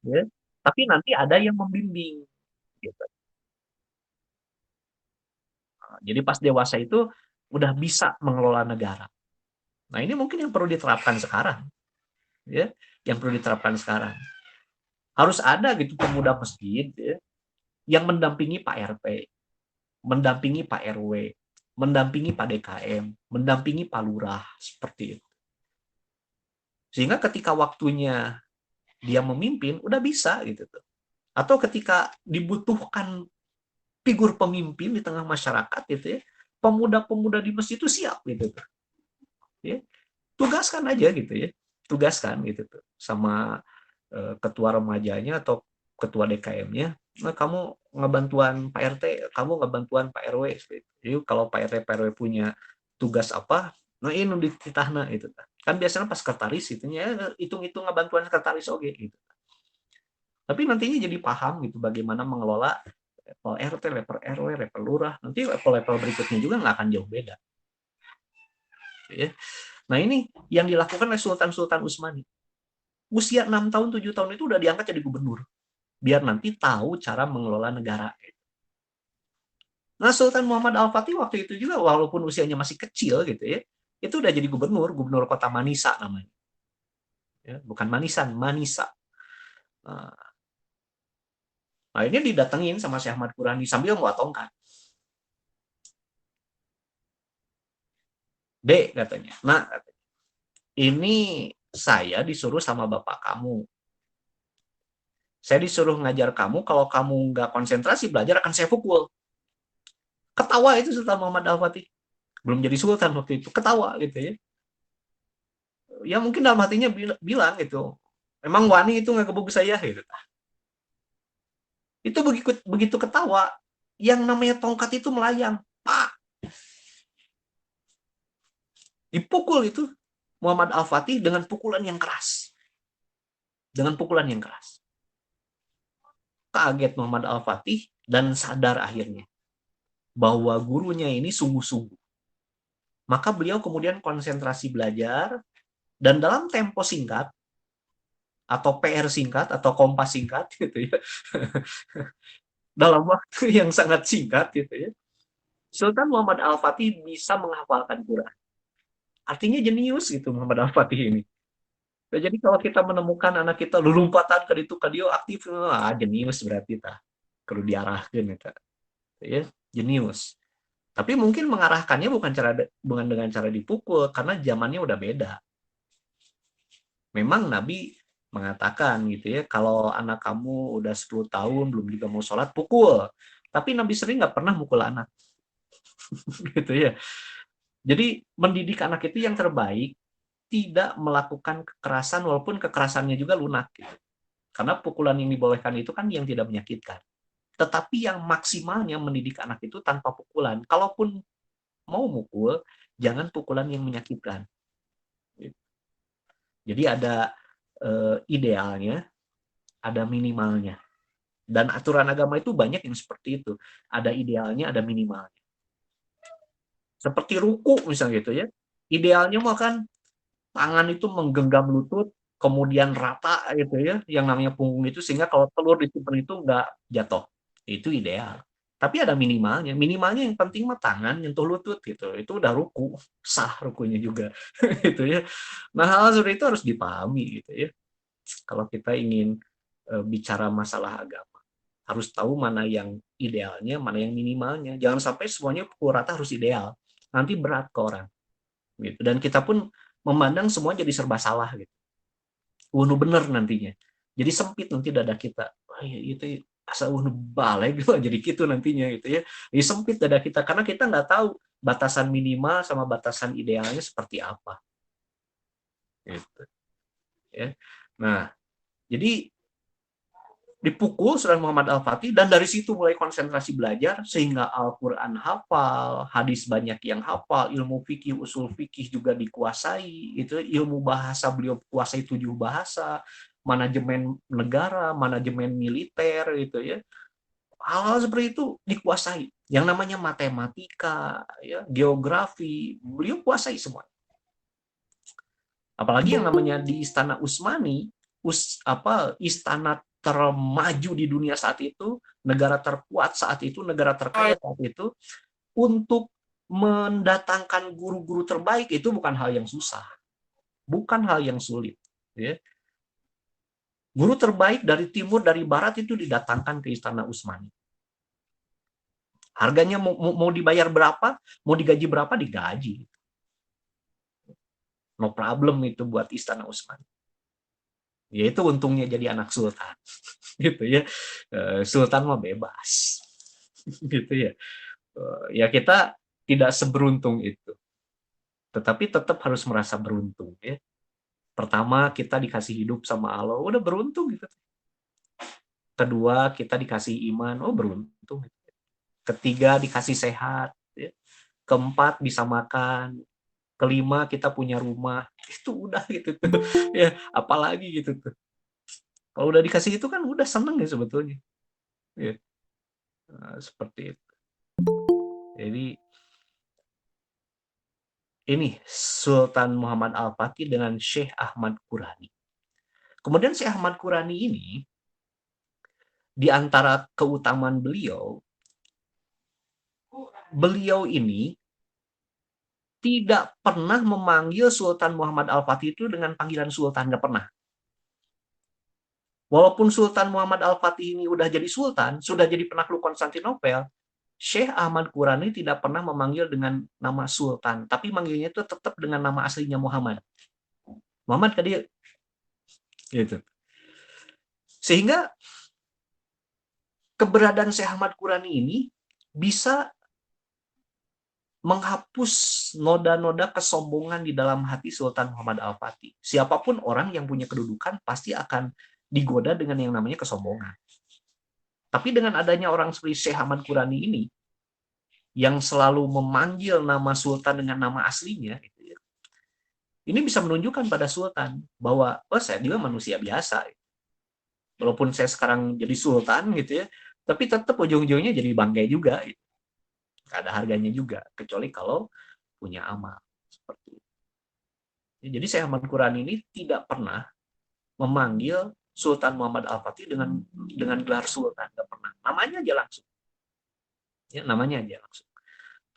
Ya. Tapi nanti ada yang membimbing. Gitu. Nah, jadi pas dewasa itu udah bisa mengelola negara. Nah ini mungkin yang perlu diterapkan sekarang. Ya. Yang perlu diterapkan sekarang. Harus ada gitu pemuda masjid ya, yang mendampingi Pak RT, mendampingi Pak RW, mendampingi Pak DKM, mendampingi Pak Lurah, seperti itu. Sehingga ketika waktunya dia memimpin, udah bisa gitu tuh. Atau ketika dibutuhkan figur pemimpin di tengah masyarakat gitu ya, pemuda-pemuda di masjid itu siap gitu tuh. Ya, tugaskan aja gitu ya, tugaskan gitu tuh sama ketua remajanya atau ketua DKM-nya. Nah, kamu ngebantuan Pak RT, kamu ngebantuan Pak RW. Jadi kalau Pak RT, Pak RW punya tugas apa, nah ini dititahna itu. Kan biasanya pas sekretaris itu ya hitung-hitung ngebantuan sekretaris oke gitu. Tapi nantinya jadi paham gitu bagaimana mengelola level RT, level RW, level lurah. Nanti level-level berikutnya juga nggak akan jauh beda. Ya. Nah ini yang dilakukan oleh Sultan-Sultan Utsmani. Usia 6 tahun, 7 tahun itu udah diangkat jadi gubernur. Biar nanti tahu cara mengelola negara. Nah, Sultan Muhammad Al-Fatih waktu itu juga walaupun usianya masih kecil gitu ya, itu udah jadi gubernur, gubernur kota Manisa namanya. Ya, bukan Manisan, Manisa. Nah, akhirnya didatengin sama Syekh Ahmad Qurani sambil bawa tongkat. Dek katanya. Nah, ini saya disuruh sama bapak kamu. Saya disuruh ngajar kamu, kalau kamu nggak konsentrasi belajar akan saya pukul. Ketawa itu Sultan Muhammad Al-Fatih. Belum jadi sultan waktu itu, ketawa gitu ya. Ya mungkin dalam hatinya bilang gitu, emang wani itu nggak gebuk saya gitu. Itu begitu ketawa, yang namanya tongkat itu melayang. Pak, dipukul itu Muhammad Al-Fatih dengan pukulan yang keras. Dengan pukulan yang keras. Kaget Muhammad Al-Fatih dan sadar akhirnya bahwa gurunya ini sungguh-sungguh. Maka beliau kemudian konsentrasi belajar dan dalam tempo singkat atau PR singkat atau kompas singkat gitu ya. Dalam waktu yang sangat singkat gitu ya. Sultan Muhammad Al-Fatih bisa menghafalkan Quran. Artinya jenius gitu Muhammad Al-Fatih ini. Nah, jadi kalau kita menemukan anak kita lulumpatan ke itu ke dia aktif, jenius berarti ta. Perlu diarahkan eta. Ya, jenius. Tapi mungkin mengarahkannya bukan dengan cara dipukul karena zamannya udah beda. Memang Nabi mengatakan gitu ya, kalau anak kamu udah 10 tahun belum juga mau sholat, pukul. Tapi Nabi sering nggak pernah mukul anak. Gitu ya. Jadi mendidik anak itu yang terbaik, tidak melakukan kekerasan walaupun kekerasannya juga lunak. Gitu. Karena pukulan yang dibolehkan itu kan yang tidak menyakitkan. Tetapi yang maksimalnya mendidik anak itu tanpa pukulan. Kalaupun mau mukul, jangan pukulan yang menyakitkan. Jadi ada idealnya, ada minimalnya. Dan aturan agama itu banyak yang seperti itu. Ada idealnya, ada minimalnya. Seperti ruku misalnya gitu ya. Idealnya mah kan tangan itu menggenggam lutut, kemudian rata gitu ya, yang namanya punggung itu sehingga kalau telur disimpan itu nggak jatuh. Itu ideal. Tapi ada minimalnya. Minimalnya yang penting mah tangan nyentuh lutut gitu. Itu udah ruku, sah rukunya juga gitu ya. Nah, hal seperti itu harus dipahami gitu ya. Kalau kita ingin bicara masalah agama, harus tahu mana yang idealnya, mana yang minimalnya. Jangan sampai semuanya pukul rata harus ideal. Nanti berat ke orang. Gitu. Dan kita pun memandang semua jadi serba salah gitu. Bener nantinya. Jadi sempit nanti dada kita. Wah, itu asa balik jadi gitu nantinya gitu ya. Jadi sempit dada kita karena kita nggak tahu batasan minimal sama batasan idealnya seperti apa. Gitu. Ya. Nah, jadi dipukul Sultan Muhammad Al-Fatih dan dari situ mulai konsentrasi belajar sehingga Al-Qur'an hafal, hadis banyak yang hafal, ilmu fikih, usul fikih juga dikuasai, itu ilmu bahasa beliau kuasai 7 bahasa, manajemen negara, manajemen militer gitu ya. Hal-hal seperti itu dikuasai. Yang namanya matematika, ya, geografi, beliau kuasai semua. Apalagi yang namanya di Istana Utsmani, istana termaju di dunia saat itu, negara terkuat saat itu, negara terkaya saat itu, untuk mendatangkan guru-guru terbaik itu bukan hal yang susah, bukan hal yang sulit. Ya. Guru terbaik dari timur, dari barat itu didatangkan ke Istana Utsmani. Harganya mau dibayar berapa, mau digaji berapa, digaji. No problem itu buat Istana Utsmani. Ya itu untungnya jadi anak sultan. Gitu ya. Sultan mah bebas. Gitu ya. Ya kita tidak seberuntung itu. Tetapi tetap harus merasa beruntung ya. Pertama, kita dikasih hidup sama Allah, udah beruntung gitu. Kedua, kita dikasih iman, oh beruntung. Ketiga, dikasih sehat. Ya. Keempat, bisa makan. Kelima, kita punya rumah. Itu udah gitu tuh. Ya, apalagi gitu tuh. Kalau udah dikasih itu kan udah seneng ya sebetulnya. Ya. Nah, seperti itu. Jadi ini Sultan Muhammad Al-Fatih dengan Syekh Ahmad Qurani. Kemudian Syekh Ahmad Qurani ini di antara keutamaan beliau ini tidak pernah memanggil Sultan Muhammad Al-Fatih itu dengan panggilan Sultan, nggak pernah. Walaupun Sultan Muhammad Al-Fatih ini udah jadi Sultan, sudah jadi penakluk Konstantinopel, Syekh Ahmad Qurani tidak pernah memanggil dengan nama Sultan, tapi manggilnya itu tetap dengan nama aslinya Muhammad. Muhammad ke dia. Gitu. Sehingga keberadaan Syekh Ahmad Qurani ini bisa menghapus noda-noda kesombongan di dalam hati Sultan Muhammad Al-Fatih. Siapapun orang yang punya kedudukan pasti akan digoda dengan yang namanya kesombongan. Tapi dengan adanya orang seperti Syekh Ahmad Qurani ini, yang selalu memanggil nama Sultan dengan nama aslinya, gitu ya, ini bisa menunjukkan pada Sultan bahwa saya juga manusia biasa. Walaupun saya sekarang jadi Sultan gitu ya, tapi tetap ujung-ujungnya jadi bangkai juga. Gitu. Gak ada harganya juga, kecuali kalau punya amal. Seperti itu. Jadi Syekh Ahmad Qurani ini tidak pernah memanggil Sultan Muhammad Al-Fatih dengan gelar Sultan, nggak pernah. Namanya aja langsung. Ya, namanya aja langsung.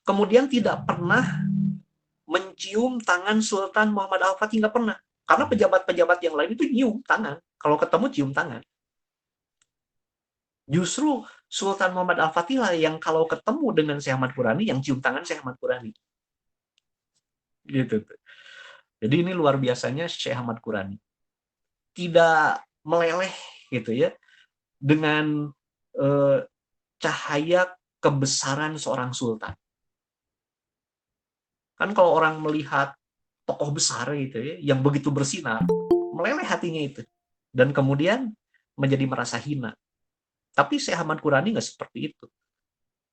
Kemudian tidak pernah mencium tangan Sultan Muhammad Al-Fatih, nggak pernah. Karena pejabat-pejabat yang lain itu nyium tangan. Kalau ketemu cium tangan. Justru Sultan Muhammad Al-Fatih lah yang kalau ketemu dengan Syekh Ahmad Qurani, yang cium tangan Syekh Ahmad Qurani. Gitu. Jadi ini luar biasanya Syekh Ahmad Qurani. Tidak meleleh gitu ya dengan cahaya kebesaran seorang sultan. Kan kalau orang melihat tokoh besar gitu ya yang begitu bersinar, meleleh hatinya itu. Dan kemudian menjadi merasa hina. Tapi Syekh Ahmad Qurani nggak seperti itu.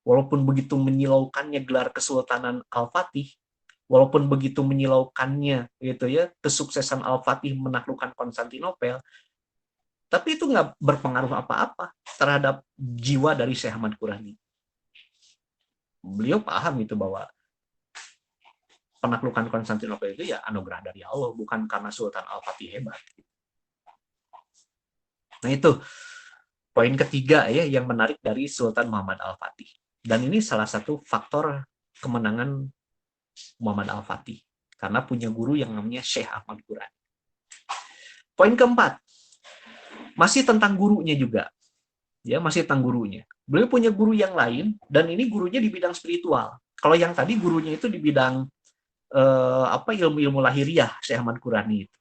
Walaupun begitu menyilaukannya gelar Kesultanan Al-Fatih, walaupun begitu menyilaukannya gitu ya kesuksesan Al-Fatih menaklukkan Konstantinopel, tapi itu nggak berpengaruh apa-apa terhadap jiwa dari Syekh Ahmad Qurani. Beliau paham itu bahwa penaklukan Konstantinopel itu ya anugerah dari Allah, bukan karena Sultan Al-Fatih hebat. Nah itu poin ketiga ya yang menarik dari Sultan Muhammad Al-Fatih. Dan ini salah satu faktor kemenangan Muhammad Al-Fatih karena punya guru yang namanya Syekh Ahmad Qurani. Poin keempat, masih tentang gurunya juga. Ya, masih tentang gurunya. Beliau punya guru yang lain dan ini gurunya di bidang spiritual. Kalau yang tadi gurunya itu di bidang ilmu-ilmu lahiriah Syekh Ahmad Qurani itu.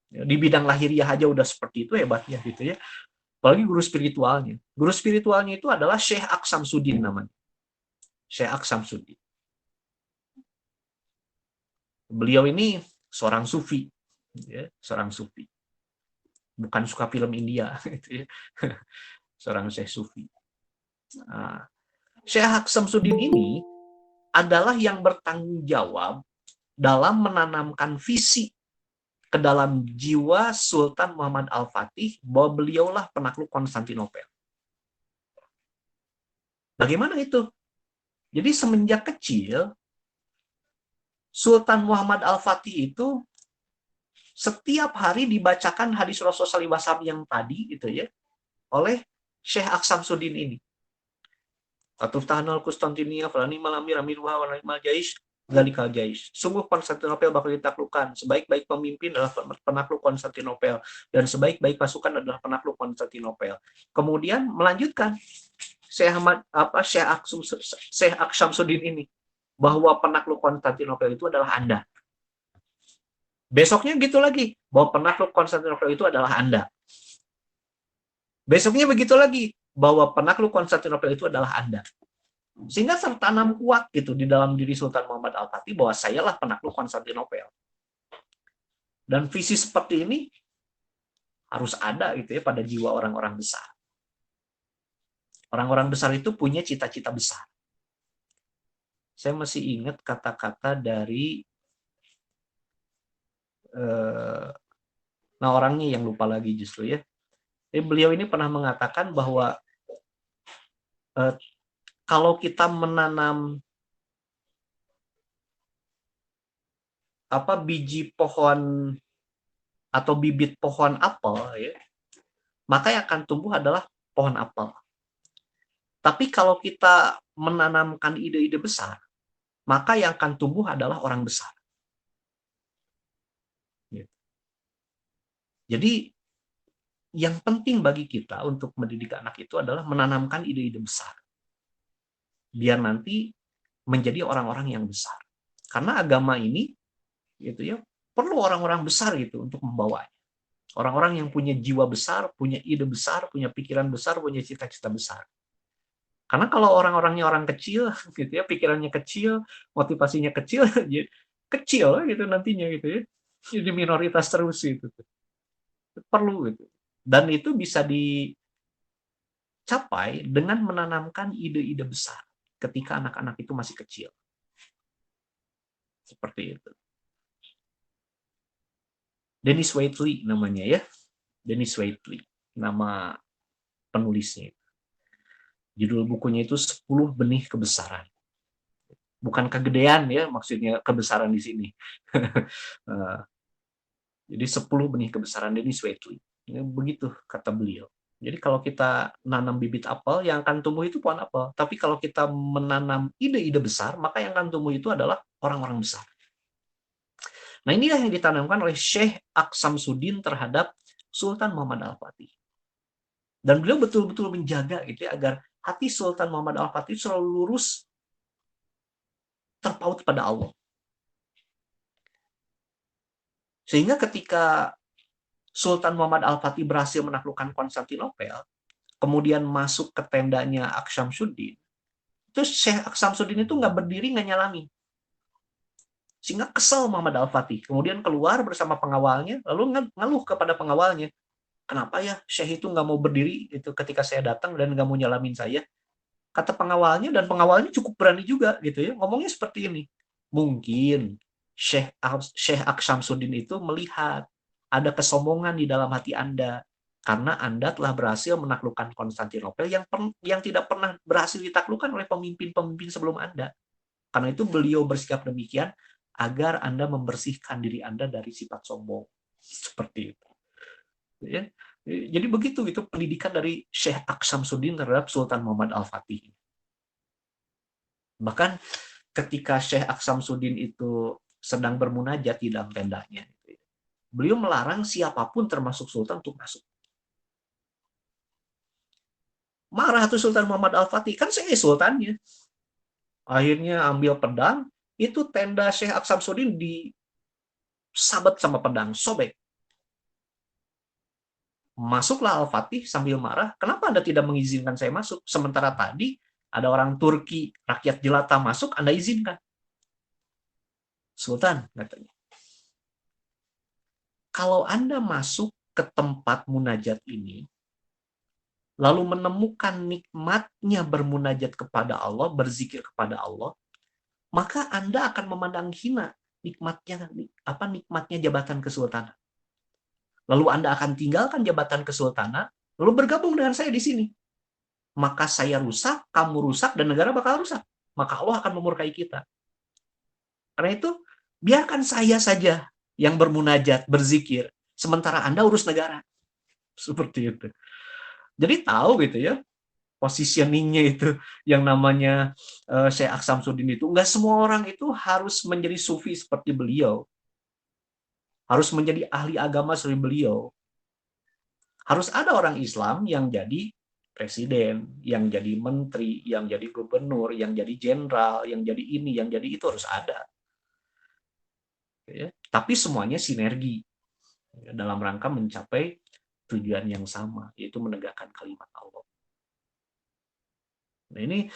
Di bidang lahiriah aja udah seperti itu hebatnya gitu ya. Apalagi guru spiritualnya. Guru spiritualnya itu adalah Syekh Aksamsuddin namanya. Syekh Aksamsuddin. Beliau ini seorang sufi, ya, seorang sufi. Bukan suka film India, gitu ya. Seorang Syekh sufi. Nah, Syekh Aksamsuddin ini adalah yang bertanggung jawab dalam menanamkan visi ke dalam jiwa Sultan Muhammad Al-Fatih bahwa beliaulah penakluk Konstantinopel. Bagaimana itu? Jadi semenjak kecil, Sultan Muhammad Al-Fatih itu setiap hari dibacakan hadis Rasulullah SAW yang tadi gitu ya oleh Syekh Aksamsuddin ini. Atuftahanal Konstantinia, falani malamir amiruha wa ni'mal jaish, zalikal jaish. Sungguh Konstantinopel bakal ditaklukkan. Sebaik-baik pemimpin adalah penakluk Konstantinopel dan sebaik-baik pasukan adalah penakluk Konstantinopel. Kemudian melanjutkan Syekh Aksamsuddin ini bahwa penakluk Konstantinopel itu adalah Anda. Besoknya gitu lagi, bahwa penakluk Konstantinopel itu adalah Anda. Besoknya begitu lagi, bahwa penakluk Konstantinopel itu adalah Anda. Sehingga tertanam kuat gitu di dalam diri Sultan Muhammad Al-Fatih bahwa sayalah penakluk Konstantinopel. Dan visi seperti ini harus ada gitu ya pada jiwa orang-orang besar. Orang-orang besar itu punya cita-cita besar. Saya masih ingat kata-kata dari nah orangnya yang lupa lagi justru ya. Beliau ini pernah mengatakan bahwa kalau kita menanam biji pohon atau bibit pohon apel ya, maka yang akan tumbuh adalah pohon apel. Tapi kalau kita menanamkan ide-ide besar, maka yang akan tumbuh adalah orang besar. Jadi yang penting bagi kita untuk mendidik anak itu adalah menanamkan ide-ide besar. Biar nanti menjadi orang-orang yang besar. Karena agama ini gitu ya, perlu orang-orang besar gitu untuk membawanya. Orang-orang yang punya jiwa besar, punya ide besar, punya pikiran besar, punya cita-cita besar. Karena kalau orang-orangnya orang kecil gitu ya, pikirannya kecil, motivasinya kecil, kecil gitu nantinya gitu ya. Jadi minoritas terus itu. Perlu gitu. Dan itu bisa dicapai dengan menanamkan ide-ide besar ketika anak-anak itu masih kecil. Seperti itu. Dennis Waitley namanya ya. Dennis Waitley, nama penulisnya. Judul bukunya itu 10 benih kebesaran. Bukan kegedean ya, maksudnya kebesaran di sini. Jadi 10 benih kebesaran Dennis Waitley. Begitu kata beliau. Jadi kalau kita nanam bibit apel, yang akan tumbuh itu pohon apel. Tapi kalau kita menanam ide-ide besar, maka yang akan tumbuh itu adalah orang-orang besar. Nah inilah yang ditanamkan oleh Syekh Aksamsuddin terhadap Sultan Muhammad Al-Fatih. Dan beliau betul-betul menjaga gitu ya, agar hati Sultan Muhammad Al-Fatih selalu lurus, terpaut pada Allah. Sehingga ketika Sultan Muhammad Al-Fatih berhasil menaklukkan Konstantinopel, kemudian masuk ke tendanya Aksamsuddin, itu Syekh Aksamsuddin itu nggak berdiri, nggak nyalami. Sehingga kesal Muhammad Al-Fatih. Kemudian keluar bersama pengawalnya, lalu ngeluh kepada pengawalnya. Kenapa ya Syekh itu nggak mau berdiri itu ketika saya datang dan nggak mau nyalamin saya? Kata pengawalnya, dan pengawalnya cukup berani juga gitu ya. Ngomongnya seperti ini. Mungkin Syekh Aksamsuddin itu melihat ada kesombongan di dalam hati Anda karena Anda telah berhasil menaklukkan Konstantinopel yang tidak pernah berhasil ditaklukkan oleh pemimpin-pemimpin sebelum Anda. Karena itu beliau bersikap demikian agar Anda membersihkan diri Anda dari sifat sombong. Seperti itu. Ya. Jadi begitu itu pendidikan dari Syekh Aksamsuddin terhadap Sultan Muhammad Al-Fatih. Bahkan ketika Syekh Aksamsuddin itu sedang bermunajat di dalam tendanya, beliau melarang siapapun termasuk Sultan untuk masuk. Marah tuh Sultan Muhammad Al-Fatih, kan saya sultannya. Akhirnya ambil pedang, itu tenda Syekh Samsudin disabet sama pedang, sobek. Masuklah Al-Fatih sambil marah, kenapa Anda tidak mengizinkan saya masuk? Sementara tadi ada orang Turki, rakyat jelata masuk, Anda izinkan. Sultan, katanya, kalau Anda masuk ke tempat munajat ini, lalu menemukan nikmatnya bermunajat kepada Allah, berzikir kepada Allah, maka Anda akan memandang hina nikmatnya jabatan kesultanan. Lalu Anda akan tinggalkan jabatan kesultanan, lalu bergabung dengan saya di sini. Maka saya rusak, kamu rusak, dan negara bakal rusak. Maka Allah akan memurkai kita. Karena itu, biarkan saya saja yang bermunajat, berzikir, sementara Anda urus negara. Seperti itu. Jadi tahu gitu ya, positioningnya itu yang namanya Syekh Samsudin itu. Nggak semua orang itu harus menjadi sufi seperti beliau. Harus menjadi ahli agama seperti beliau. Harus ada orang Islam yang jadi presiden, yang jadi menteri, yang jadi gubernur, yang jadi jenderal, yang jadi ini, yang jadi itu, harus ada. Ya. Tapi semuanya sinergi dalam rangka mencapai tujuan yang sama, yaitu menegakkan kalimat Allah. Nah, ini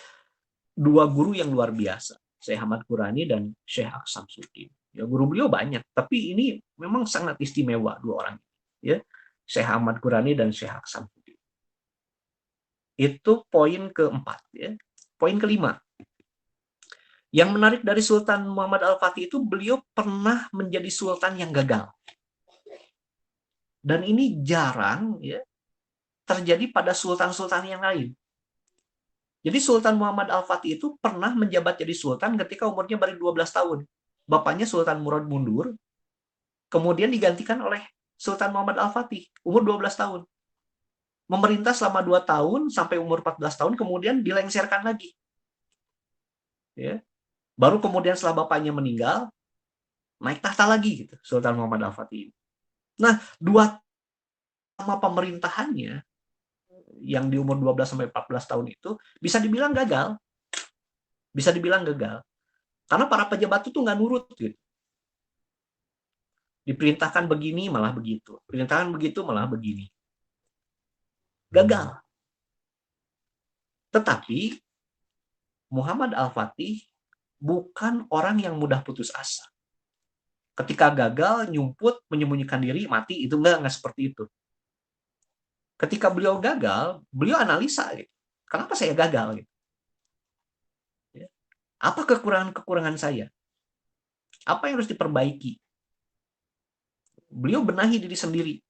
dua guru yang luar biasa, Syekh Ahmad Qurani dan Syekh Samsudin. Ya, guru beliau banyak, tapi ini memang sangat istimewa dua orang. Ya, Syekh Ahmad Qurani dan Syekh Samsudin. Itu poin keempat. Ya. Poin kelima. Yang menarik dari Sultan Muhammad Al-Fatih itu, beliau pernah menjadi sultan yang gagal. Dan ini jarang ya terjadi pada sultan-sultan yang lain. Jadi Sultan Muhammad Al-Fatih itu pernah menjabat jadi sultan ketika umurnya baru 12 tahun. Bapaknya Sultan Murad mundur, kemudian digantikan oleh Sultan Muhammad Al-Fatih, umur 12 tahun. Memerintah selama 2 tahun sampai umur 14 tahun, kemudian dilengserkan lagi. Ya. Baru kemudian setelah bapaknya meninggal, naik tahta lagi gitu, Sultan Muhammad Al-Fatih. Nah, 2 tahun pemerintahannya yang di umur 12 sampai 14 tahun itu bisa dibilang gagal. Bisa dibilang gagal. Karena para pejabat itu nggak nurut gitu. Diperintahkan begini malah begitu. Perintahkan begitu malah begini. Gagal. Tetapi Muhammad Al-Fatih bukan orang yang mudah putus asa. Ketika gagal, nyumput, menyembunyikan diri, mati, itu enggak seperti itu. Ketika beliau gagal, beliau analisa gitu. Kenapa saya gagal gitu? Apa kekurangan-kekurangan saya? Apa yang harus diperbaiki? Beliau benahi diri sendiri.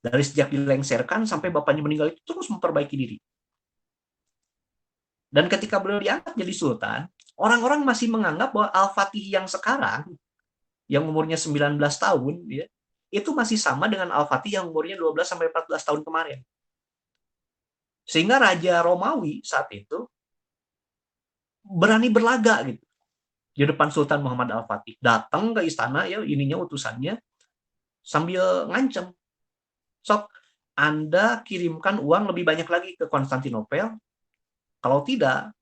Dari sejak dilengserkan sampai bapaknya meninggal itu terus memperbaiki diri. Dan ketika beliau diangkat jadi sultan, orang-orang masih menganggap bahwa Al-Fatih yang sekarang, yang umurnya 19 tahun, ya, itu masih sama dengan Al-Fatih yang umurnya 12 sampai 14 tahun kemarin. Sehingga Raja Romawi saat itu berani berlaga gitu di depan Sultan Muhammad Al-Fatih. Datang ke istana ya, ininya utusannya sambil ngancem. Sok, Anda kirimkan uang lebih banyak lagi ke Konstantinopel. Kalau tidak,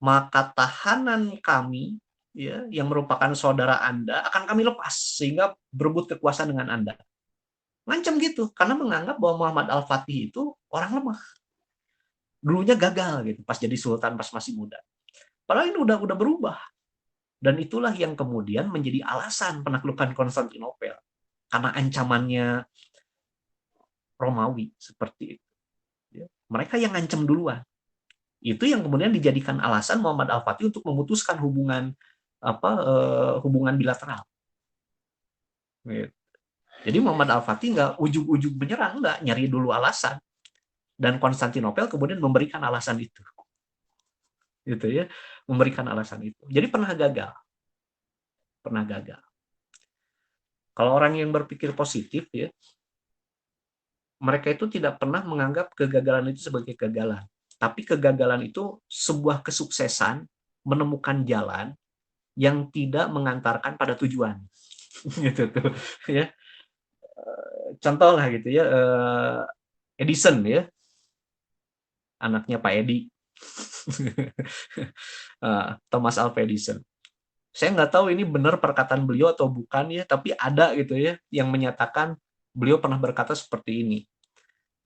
maka tahanan kami ya, yang merupakan saudara Anda akan kami lepas sehingga berebut kekuasaan dengan Anda. Ngancam gitu, karena menganggap bahwa Muhammad Al-Fatih itu orang lemah. Dulunya gagal gitu, pas jadi sultan pas masih muda. Padahal ini udah berubah. Dan itulah yang kemudian menjadi alasan penaklukan Konstantinopel. Karena ancamannya Romawi seperti itu. Mereka yang ngancam duluan. Itu yang kemudian dijadikan alasan Muhammad Al-Fatih untuk memutuskan hubungan hubungan bilateral. Jadi Muhammad Al-Fatih nggak ujug-ujug menyerang, nggak, nyari dulu alasan. Dan Konstantinopel kemudian memberikan alasan itu. Gitu ya, memberikan alasan itu. Jadi pernah gagal. Pernah gagal. Kalau orang yang berpikir positif ya, mereka itu tidak pernah menganggap kegagalan itu sebagai kegagalan. Tapi kegagalan itu sebuah kesuksesan menemukan jalan yang tidak mengantarkan pada tujuan. Gitu tuh ya. Contoh lah gitu ya, Edison ya, anaknya Pak Edi. Thomas Alva Edison. Saya nggak tahu ini benar perkataan beliau atau bukan ya, tapi ada gitu ya yang menyatakan beliau pernah berkata seperti ini,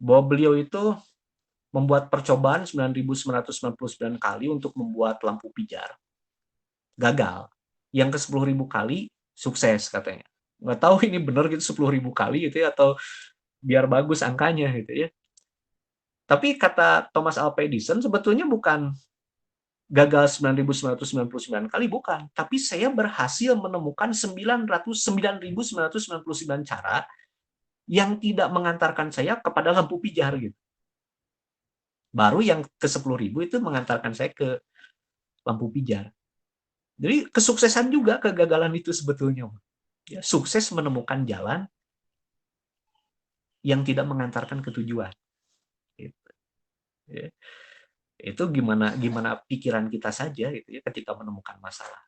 bahwa beliau itu membuat percobaan 9.999 kali untuk membuat lampu pijar, gagal. Yang ke 10.000 kali sukses katanya. Nggak tahu ini benar gitu 10.000 kali gitu ya, atau biar bagus angkanya gitu ya. Tapi kata Thomas Alva Edison sebetulnya bukan gagal 9.999 kali, bukan. Tapi saya berhasil menemukan 9.999 cara yang tidak mengantarkan saya kepada lampu pijar gitu. Baru yang ke 10.000 itu mengantarkan saya ke lampu pijar. Jadi kesuksesan juga kegagalan itu sebetulnya. Ya, sukses menemukan jalan yang tidak mengantarkan ke tujuan. Gitu. Ya. Itu gimana pikiran kita saja gitu ya ketika menemukan masalah.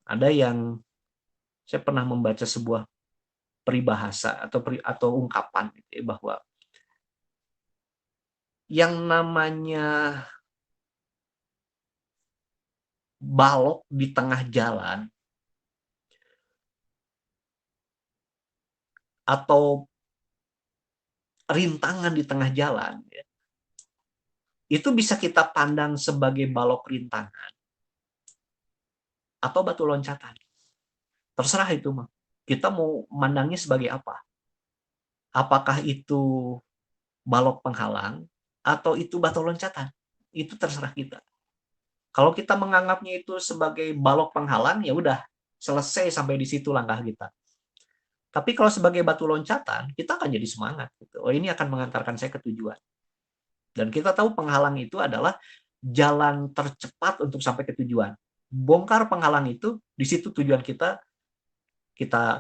Ada yang saya pernah membaca sebuah peribahasa atau ungkapan gitu ya, bahwa yang namanya balok di tengah jalan atau rintangan di tengah jalan ya, itu bisa kita pandang sebagai balok rintangan atau batu loncatan. Terserah itu mah. Kita mau mandangnya sebagai apa? Apakah itu balok penghalang atau itu batu loncatan? Itu terserah kita. Kalau kita menganggapnya itu sebagai balok penghalang, ya udah selesai sampai di situ langkah kita. Tapi kalau sebagai batu loncatan, kita akan jadi semangat. Gitu. Oh, ini akan mengantarkan saya ke tujuan. Dan kita tahu penghalang itu adalah jalan tercepat untuk sampai ke tujuan. Bongkar penghalang itu, di situ tujuan kita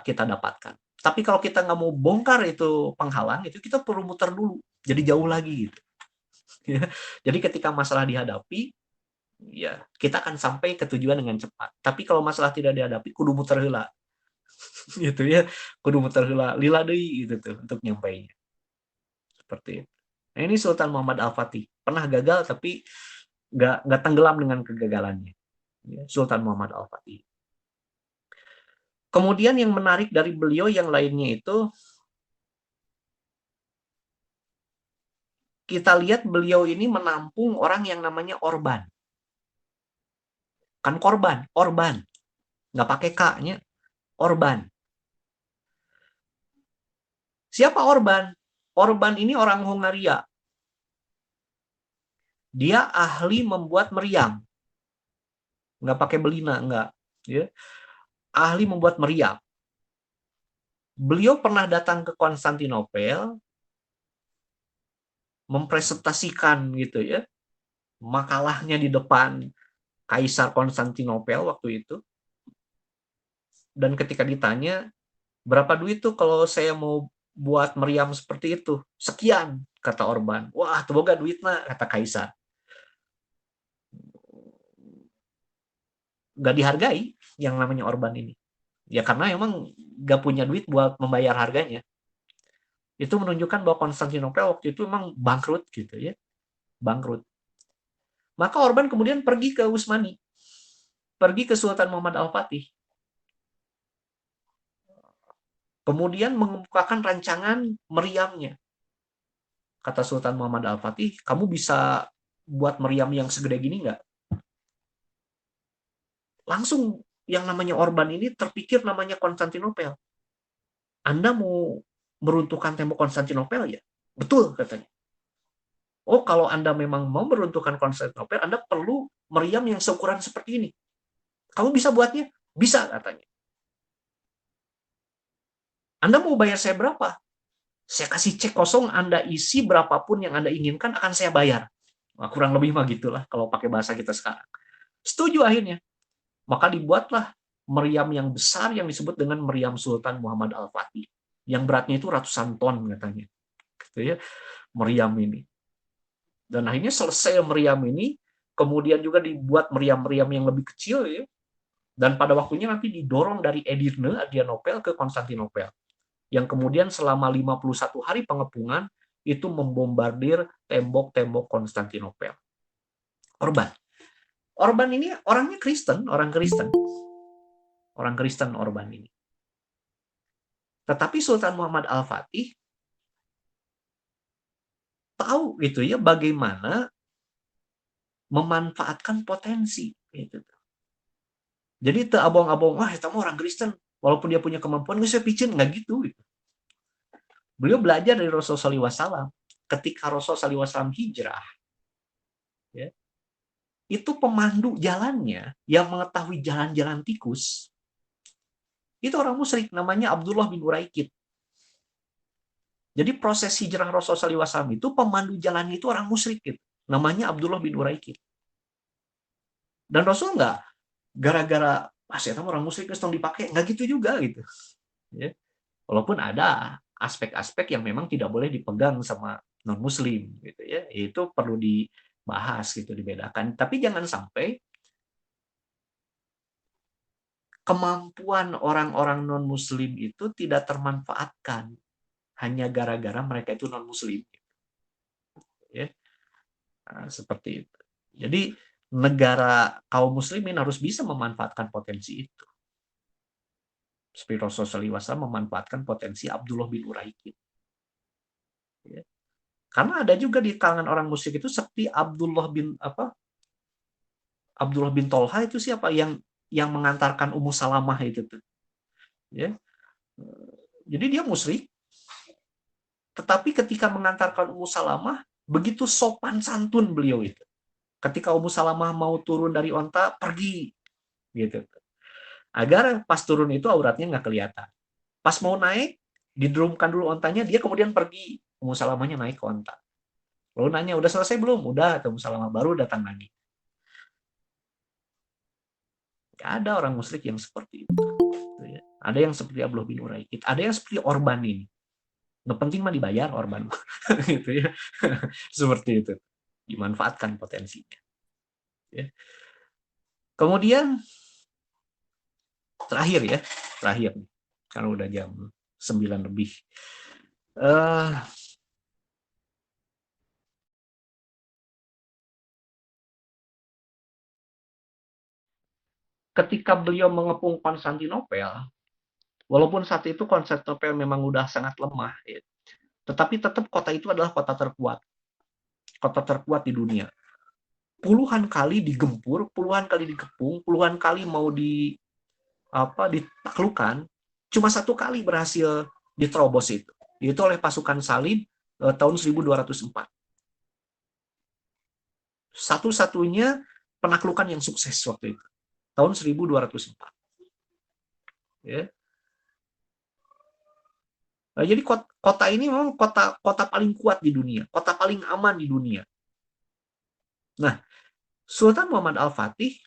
dapatkan. Tapi kalau kita nggak mau bongkar itu penghalang, itu kita perlu muter dulu. Jadi jauh lagi gitu. Jadi ketika masalah dihadapi, ya kita akan sampai ke tujuan dengan cepat. Tapi kalau masalah tidak dihadapi, kudu muter heula. Gitu ya, kudu muter heula lila deui gitu tuh untuk nyampainya. Seperti itu. Nah, ini Sultan Muhammad Al-Fatih pernah gagal tapi nggak tenggelam dengan kegagalannya. Ya, Sultan Muhammad Al-Fatih. Kemudian yang menarik dari beliau yang lainnya itu, kita lihat beliau ini menampung orang yang namanya Orban. Kan korban, Orban. Nggak pakai K-nya, Orban. Siapa Orban? Orban ini orang Hongaria. Dia ahli membuat meriam. Nggak pakai belina, nggak. Ya. Ahli membuat meriam. Beliau pernah datang ke Konstantinopel, mempresentasikan gitu ya, makalahnya di depan Kaisar Konstantinopel waktu itu. Dan ketika ditanya, berapa duit tuh kalau saya mau buat meriam seperti itu? Sekian, kata Orban. Wah, tuh boga duitna, kata Kaisar. Gak dihargai yang namanya Orban ini. Ya karena emang gak punya duit buat membayar harganya. Itu menunjukkan bahwa Konstantinopel waktu itu memang bangkrut gitu ya. Bangkrut. Maka Orban kemudian pergi ke Utsmani. Pergi ke Sultan Muhammad Al-Fatih. Kemudian mengemukakan rancangan meriamnya. Kata Sultan Muhammad Al-Fatih, kamu bisa buat meriam yang segede gini nggak? Langsung yang namanya Orban ini terpikir namanya Konstantinopel. Anda mau meruntuhkan tembok Konstantinopel ya? Betul, katanya. Oh, kalau Anda memang mau meruntuhkan Konstantinopel, Anda perlu meriam yang seukuran seperti ini. Kamu bisa buatnya? Bisa, katanya. Anda mau bayar saya berapa? Saya kasih cek kosong, Anda isi berapapun yang Anda inginkan, akan saya bayar. Nah, kurang lebih mah gitulah kalau pakai bahasa kita sekarang. Setuju akhirnya. Maka dibuatlah meriam yang besar yang disebut dengan meriam Sultan Muhammad Al-Fatih. Yang beratnya itu ratusan ton katanya. Gitu ya, meriam ini. Dan akhirnya selesai meriam ini, kemudian juga dibuat meriam-meriam yang lebih kecil ya. Dan pada waktunya nanti didorong dari Edirne, Adrianopel ke Konstantinopel. Yang kemudian selama 51 hari pengepungan itu membombardir tembok-tembok Konstantinopel. Orban ini orangnya Kristen, orang Kristen Orban ini. Tetapi Sultan Muhammad Al-Fatih tahu gitu ya bagaimana memanfaatkan potensi gitu. Jadi teu abong-abong, wah itu orang Kristen, walaupun dia punya kemampuan geus picen, nggak gitu. Beliau belajar dari Rasulullah SAW. Ketika Rasulullah SAW hijrah, ya, itu pemandu jalannya yang mengetahui jalan-jalan tikus, itu orang musyrik namanya Abdullah bin Uraikid. Jadi proses hijrah Rasulullah SAW itu pemandu jalannya itu orang musyrik gitu. Namanya Abdullah bin Uraikid. Dan Rasul nggak gara-gara saya orang musyrik terus dipakai, nggak gitu juga gitu. Ya. Walaupun ada aspek-aspek yang memang tidak boleh dipegang sama non muslim gitu ya, itu perlu dibahas gitu, dibedakan. Tapi jangan sampai kemampuan orang-orang non muslim itu tidak termanfaatkan hanya gara-gara mereka itu non muslim ya. Nah, seperti itu. Jadi negara kaum muslimin harus bisa memanfaatkan potensi itu. Seperti Rasulullah SAW memanfaatkan potensi Abdullah bin Uraikid. Ya. Karena ada juga di kalangan orang musyrik itu seperti Abdullah bin Tolha itu siapa yang mengantarkan Ummu Salamah itu tuh. Ya. Jadi dia musyrik, tetapi ketika mengantarkan Ummu Salamah begitu sopan santun beliau itu. Ketika Ummu Salamah mau turun dari onta, pergi gitu. Agar pas turun itu auratnya nggak kelihatan. Pas mau naik, didrumkan dulu ontanya, dia kemudian pergi. Ummu Salamahnya naik ke onta. Lalu nanya, udah selesai belum? Udah, Ummu Salamah baru datang lagi. Gak ada orang musyrik yang seperti itu. Ada yang seperti Abdullah bin Uraikid, ada yang seperti Orban ini. Nggak penting mah dibayar Orban. gitu ya. Seperti itu. Dimanfaatkan potensinya. Ya. Kemudian terakhir karena udah jam 9 lebih. Ketika beliau mengepung Konstantinopel, walaupun saat itu Konstantinopel memang udah sangat lemah, ya, tetapi tetap kota itu adalah kota terkuat di dunia. Puluhan kali digempur, puluhan kali dikepung, puluhan kali mau ditaklukkan, cuma satu kali berhasil diterobos itu oleh pasukan salib tahun 1204. Satu-satunya penaklukan yang sukses waktu itu tahun 1204. Ya. Nah, jadi kota ini memang kota paling kuat di dunia, kota paling aman di dunia. Nah, Sultan Muhammad Al-Fatih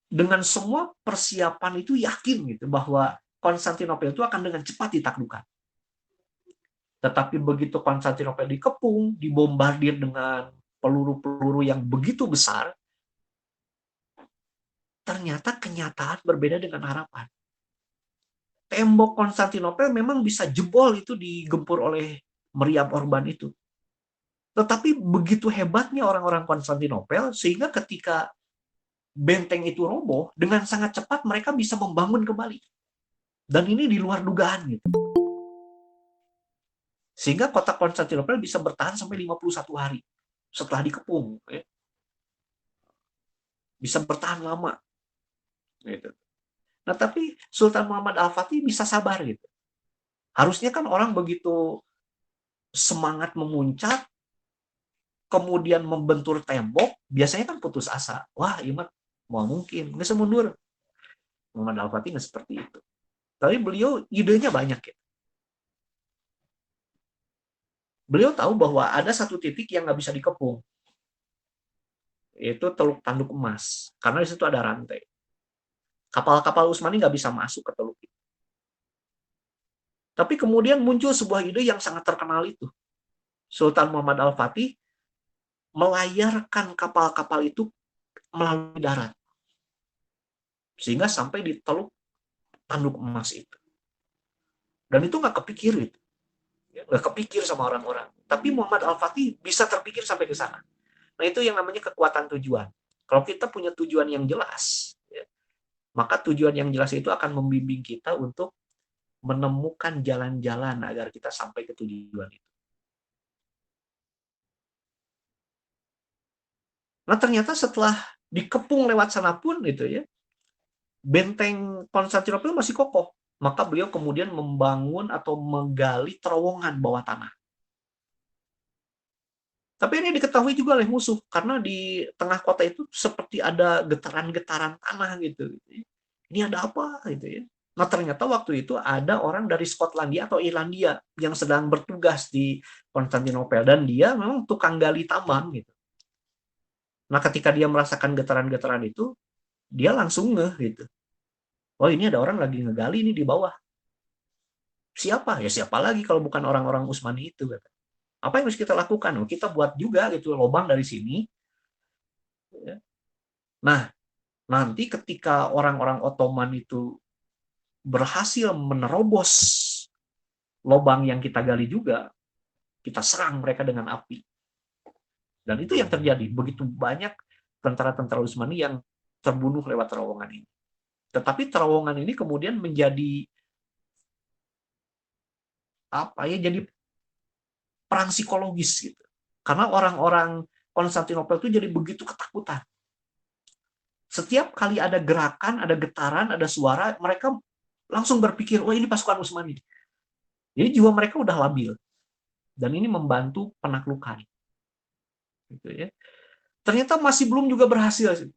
dengan semua persiapan itu yakin gitu bahwa Konstantinopel itu akan dengan cepat ditaklukkan. Tetapi begitu Konstantinopel dikepung, dibombardir dengan peluru-peluru yang begitu besar, ternyata kenyataan berbeda dengan harapan. Tembok Konstantinopel memang bisa jebol itu digempur oleh meriam Orban itu. Tetapi begitu hebatnya orang-orang Konstantinopel sehingga ketika benteng itu roboh, dengan sangat cepat mereka bisa membangun kembali. Dan ini di luar dugaan gitu. Sehingga kota Konstantinopel bisa bertahan sampai 51 hari setelah dikepung. Ya. Bisa bertahan lama. Gitu. Nah, tapi Sultan Muhammad Al-Fatih bisa sabar gitu. Harusnya kan orang begitu semangat memuncak, kemudian membentur tembok, biasanya kan putus asa. Wah, imat mau mungkin, nggak semundur. Muhammad Al-Fatih nggak seperti itu. Tapi beliau idenya banyak ya. Beliau tahu bahwa ada satu titik yang nggak bisa dikepung, yaitu Teluk Tanduk Emas, karena di situ ada rantai. Kapal-kapal Utsmani nggak bisa masuk ke teluk itu. Tapi kemudian muncul sebuah ide yang sangat terkenal itu. Sultan Muhammad Al-Fatih melayarkan kapal-kapal itu melalui darat. Sehingga sampai di Teluk Tanduk Emas itu. Dan itu nggak kepikir itu. nggak kepikir sama orang-orang. Tapi Muhammad Al-Fatih bisa terpikir sampai ke sana. Nah, itu yang namanya kekuatan tujuan. Kalau kita punya tujuan yang jelas, ya, maka tujuan yang jelas itu akan membimbing kita untuk menemukan jalan-jalan agar kita sampai ke tujuan itu. Nah, ternyata setelah dikepung lewat sana pun gitu ya, benteng Konstantinopel masih kokoh. Maka beliau kemudian membangun atau menggali terowongan bawah tanah. Tapi ini diketahui juga oleh musuh, karena di tengah kota itu seperti ada getaran-getaran tanah gitu. Ini ada apa gitu ya. Nah, ternyata waktu itu ada orang dari Skotlandia atau Irlandia yang sedang bertugas di Konstantinopel, dan dia memang tukang gali tambang gitu. Nah, ketika dia merasakan getaran-getaran itu, dia langsung ngeh gitu. Oh, ini ada orang lagi ngegali ini di bawah. Siapa? Ya siapa lagi kalau bukan orang-orang Utsmani itu. Gitu. Apa yang harus kita lakukan? Oh, kita buat juga gitu lubang dari sini. Ya. Nah, nanti ketika orang-orang Ottoman itu berhasil menerobos lubang yang kita gali juga, kita serang mereka dengan api. Dan itu yang terjadi. Begitu banyak tentara-tentara Utsmani yang terbunuh lewat terowongan ini. Tetapi terowongan ini kemudian menjadi apa ya? Jadi perang psikologis gitu. Karena orang-orang Konstantinopel itu jadi begitu ketakutan. Setiap kali ada gerakan, ada getaran, ada suara, mereka langsung berpikir, wah ini pasukan Utsmani. Jadi jiwa mereka udah labil. Dan ini membantu penaklukan. Gitu ya. Ternyata masih belum juga berhasil.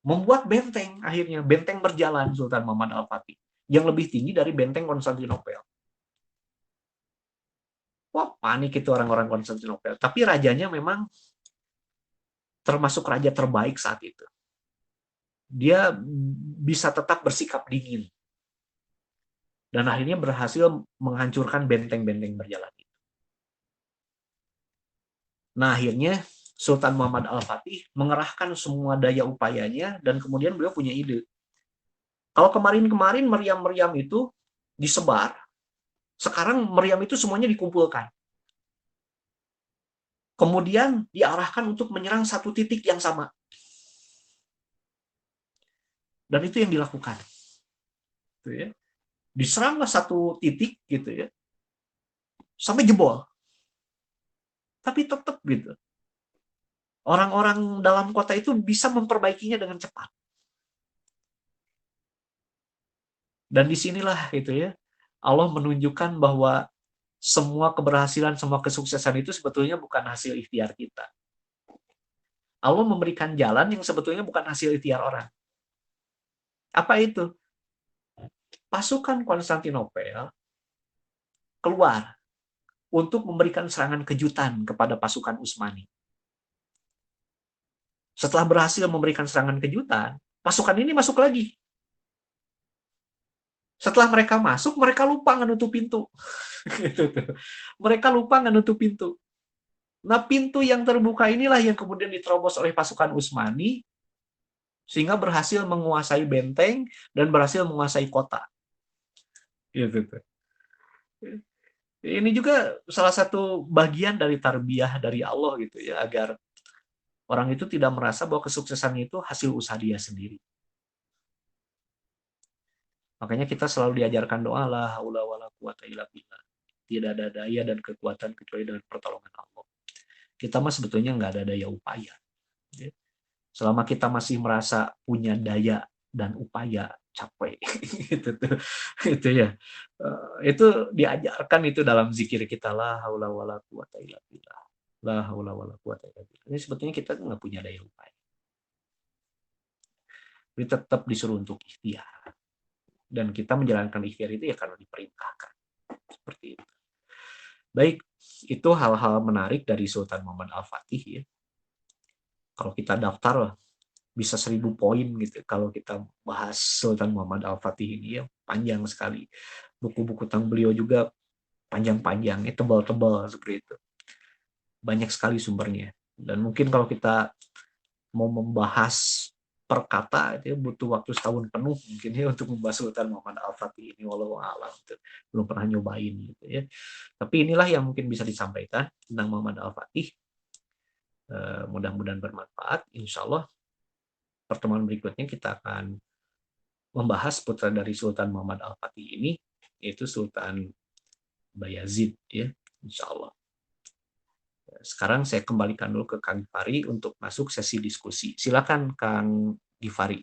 Membuat benteng, akhirnya. Benteng berjalan Sultan Muhammad Al-Fatih. Yang lebih tinggi dari benteng Konstantinopel. Wah, panik itu orang-orang Konstantinopel. Tapi rajanya memang termasuk raja terbaik saat itu. Dia bisa tetap bersikap dingin. Dan akhirnya berhasil menghancurkan benteng-benteng berjalan itu. Nah, akhirnya Sultan Muhammad Al-Fatih mengerahkan semua daya upayanya dan kemudian beliau punya ide. Kalau kemarin-kemarin meriam-meriam itu disebar, sekarang meriam itu semuanya dikumpulkan. Kemudian diarahkan untuk menyerang satu titik yang sama. Dan itu yang dilakukan. Gitu ya. Diseranglah satu titik gitu ya. Sampai jebol. Tapi tetap gitu. Orang-orang dalam kota itu bisa memperbaikinya dengan cepat. Dan disinilah gitu ya, Allah menunjukkan bahwa semua keberhasilan, semua kesuksesan itu sebetulnya bukan hasil ikhtiar kita. Allah memberikan jalan yang sebetulnya bukan hasil ikhtiar orang. Apa itu? Pasukan Konstantinopel keluar untuk memberikan serangan kejutan kepada pasukan Utsmani. Setelah berhasil memberikan serangan kejutan, pasukan ini masuk lagi. Setelah mereka masuk, mereka lupa menutup pintu. Mereka lupa menutup pintu. Nah, pintu yang terbuka inilah yang kemudian diterobos oleh pasukan Utsmani, sehingga berhasil menguasai benteng dan berhasil menguasai kota. Gitu. Ini juga salah satu bagian dari tarbiyah dari Allah gitu ya, agar orang itu tidak merasa bahwa kesuksesannya itu hasil usaha dia sendiri. Makanya kita selalu diajarkan doa, la haula wala quwata illa billah. Tidak ada daya dan kekuatan kecuali dengan pertolongan Allah. Kita mah sebetulnya nggak ada daya upaya. Selama kita masih merasa punya daya dan upaya, capek. Itu ya. Itu diajarkan itu dalam zikir kita, la haula wala quwata illa billah. La haula wala quwata illa billah. Ini sebetulnya kita nggak punya daya upaya. Jadi tetap disuruh untuk ikhtiar. Dan kita menjalankan ikhtiar itu ya karena diperintahkan. Seperti itu. Baik, itu hal-hal menarik dari Sultan Muhammad Al-Fatih ya. Kalau kita daftar bisa 1000 poin gitu. Kalau kita bahas Sultan Muhammad Al-Fatih ini ya, panjang sekali. Buku-buku tentang beliau juga panjang-panjang, tebal-tebal seperti itu. Banyak sekali sumbernya. Dan mungkin kalau kita mau membahas per kata itu ya butuh waktu setahun penuh mungkin ya untuk membahas Sultan Muhammad Al-Fatih ini, walau alam gitu. Belum pernah nyobain gitu ya. Tapi inilah yang mungkin bisa disampaikan tentang Muhammad Al-Fatih. Mudah-mudahan bermanfaat. Insya Allah pertemuan berikutnya kita akan membahas putra dari Sultan Muhammad Al-Fatih ini, yaitu Sultan Bayazid ya, insya Allah. Sekarang saya kembalikan dulu ke Kang Gifari untuk masuk sesi diskusi. Silakan Kang Gifari.